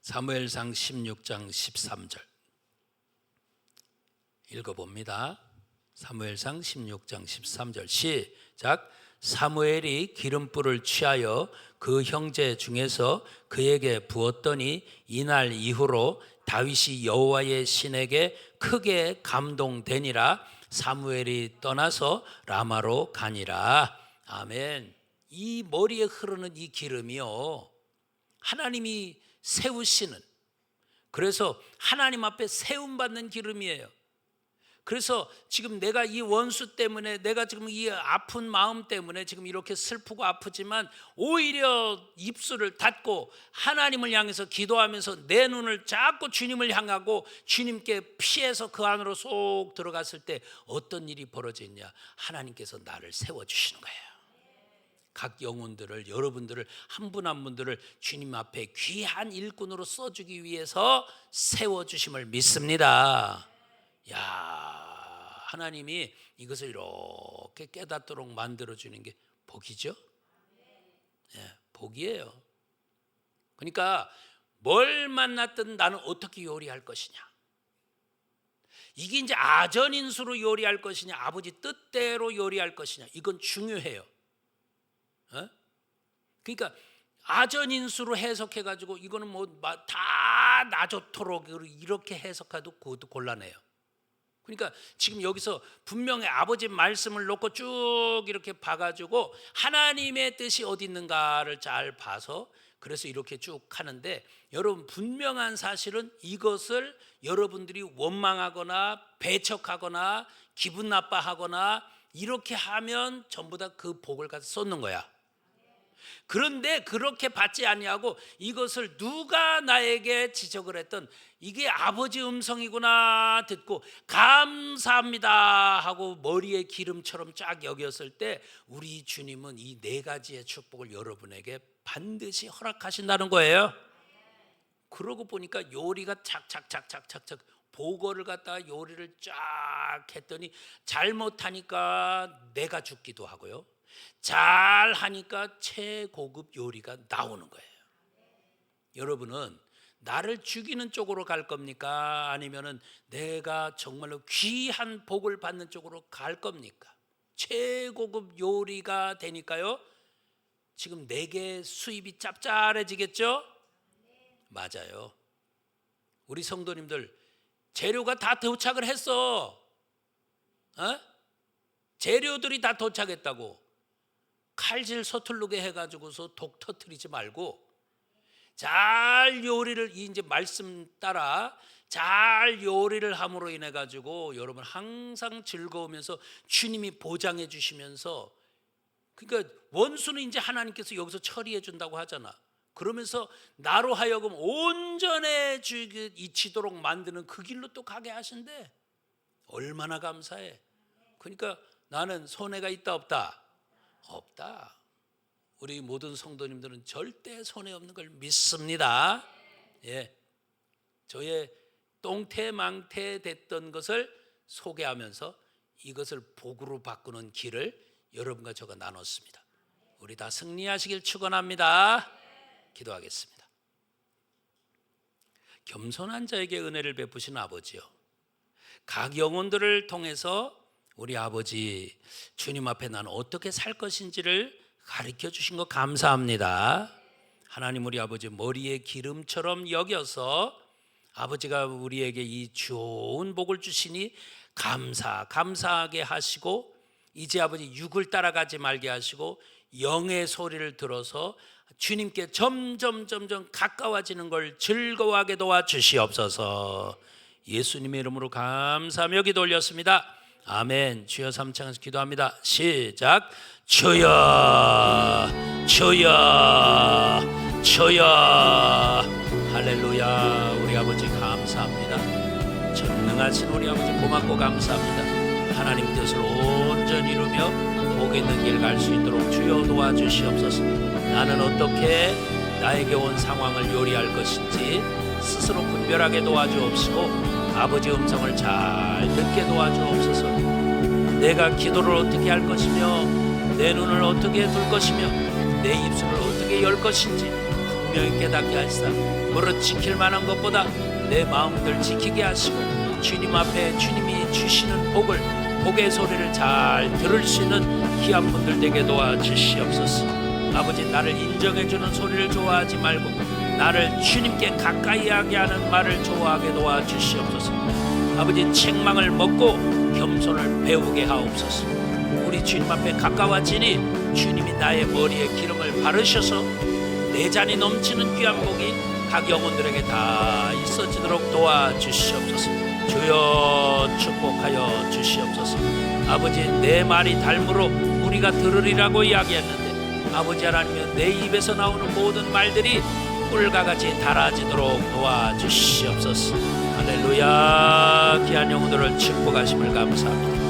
사무엘상 16장 13절 읽어봅니다. 사무엘상 16장 13절 시작. 사무엘이 기름불을 취하여 그 형제 중에서 그에게 부었더니 이날 이후로 다윗이 여호와의 신에게 크게 감동되니라. 사무엘이 떠나서 라마로 가니라. 아멘. 이 머리에 흐르는 이 기름이요, 하나님이 세우시는, 그래서 하나님 앞에 세움받는 기름이에요. 그래서 지금 내가 이 원수 때문에, 내가 지금 이 아픈 마음 때문에 지금 이렇게 슬프고 아프지만 오히려 입술을 닫고 하나님을 향해서 기도하면서 내 눈을 자꾸 주님을 향하고 주님께 피해서 그 안으로 쏙 들어갔을 때 어떤 일이 벌어지냐? 하나님께서 나를 세워주시는 거예요. 각 영혼들을, 여러분들을, 한 분 한 분들을 주님 앞에 귀한 일꾼으로 써주기 위해서 세워주심을 믿습니다. 야, 하나님이 이것을 이렇게 깨닫도록 만들어주는 게 복이죠. 복이에요. 그러니까 뭘 만났든 나는 어떻게 요리할 것이냐, 이게 이제 아전인수로 요리할 것이냐, 아버지 뜻대로 요리할 것이냐, 이건 중요해요. 그러니까 아전인수로 해석해가지고 이거는 뭐 다 나 좋도록 이렇게 해석해도 그것도 곤란해요. 그러니까 지금 여기서 분명히 아버지 말씀을 놓고 쭉 이렇게 봐가지고 하나님의 뜻이 어디 있는가를 잘 봐서, 그래서 이렇게 쭉 하는데, 여러분 분명한 사실은 이것을 여러분들이 원망하거나 배척하거나 기분 나빠하거나 이렇게 하면 전부 다 그 복을 가서 쏟는 거야. 그런데 그렇게 받지 아니하고 이것을 누가 나에게 지적을 했던 이게 아버지 음성이구나 듣고 감사합니다 하고 머리에 기름처럼 쫙 여겼을 때 우리 주님은 이 네 가지의 축복을 여러분에게 반드시 허락하신다는 거예요. 그러고 보니까 요리가 착착착착착착 보고를 갖다가 요리를 쫙 했더니 잘못하니까 내가 죽기도 하고요, 잘하니까 최고급 요리가 나오는 거예요. 여러분은 나를 죽이는 쪽으로 갈 겁니까? 아니면은 내가 정말로 귀한 복을 받는 쪽으로 갈 겁니까? 최고급 요리가 되니까요, 지금 내게 수입이 짭짤해지겠죠? 맞아요. 우리 성도님들 재료가 다 도착을 했어. 재료들이 다 도착했다고 칼질 서툴르게 해가지고서 독 터뜨리지 말고 잘 요리를, 이제 말씀 따라 잘 요리를 함으로 인해 가지고 여러분 항상 즐거우면서 주님이 보장해 주시면서, 그러니까 원수는 이제 하나님께서 여기서 처리해 준다고 하잖아. 그러면서 나로 하여금 온전해지도록 만드는 그 길로 또 가게 하신대. 얼마나 감사해. 그러니까 나는 손해가 있다 없다? 없다. 우리 모든 성도님들은 절대 손해 없는 걸 믿습니다. 저의 똥태망태 됐던 것을 소개하면서 이것을 복으로 바꾸는 길을 여러분과 저가 나눴습니다. 우리 다 승리하시길 축원합니다. 기도하겠습니다. 겸손한 자에게 은혜를 베푸신 아버지요, 각 영혼들을 통해서 우리 아버지 주님 앞에 나는 어떻게 살 것인지를 가르쳐 주신 거 감사합니다. 하나님, 우리 아버지 머리에 기름처럼 여겨서 아버지가 우리에게 이 좋은 복을 주시니 감사하게 하시고, 이제 아버지 육을 따라가지 말게 하시고 영의 소리를 들어서 주님께 점점 가까워지는 걸 즐거워하게 도와주시옵소서. 예수님의 이름으로 감사하며 기도 올렸습니다. 아멘. 주여 삼창에서 기도합니다. 시작. 주여 주여 주여. 할렐루야. 우리 아버지 감사합니다. 전능하신 우리 아버지 고맙고 감사합니다. 하나님 뜻을 온전히 이루며 복 있는 길 갈 수 있도록 주여 도와주시옵소서. 나는 어떻게 나에게 온 상황을 요리할 것인지 스스로 분별하게 도와주옵시고, 아버지 음성을 잘 듣게 도와주옵소서. 내가 기도를 어떻게 할 것이며 내 눈을 어떻게 둘 것이며 내 입술을 어떻게 열 것인지 분명히 깨닫게 하시사 무릇 지킬 만한 것보다 내 마음들 지키게 하시고, 주님 앞에 주님이 주시는 복의 소리를 잘 들을 수 있는 귀한 분들 되게 도와주시옵소서. 아버지, 나를 인정해주는 소리를 좋아하지 말고 나를 주님께 가까이 하게 하는 말을 좋아하게 도와주시옵소서. 아버지, 책망을 먹고 겸손을 배우게 하옵소서. 우리 주님 앞에 가까워지니 주님이 나의 머리에 기름을 바르셔서 내 잔이 넘치는 귀한 복이 각 영혼들에게 다 있어지도록 도와주시옵소서. 주여 축복하여 주시옵소서. 아버지, 내 말이 닮으로 우리가 들으리라고 이야기했는데 아버지 하나님이여, 내 입에서 나오는 모든 말들이 꿀과 같이 달아지도록 도와주시옵소서. 할렐루야. 귀한 영혼들을 축복하심을 감사합니다.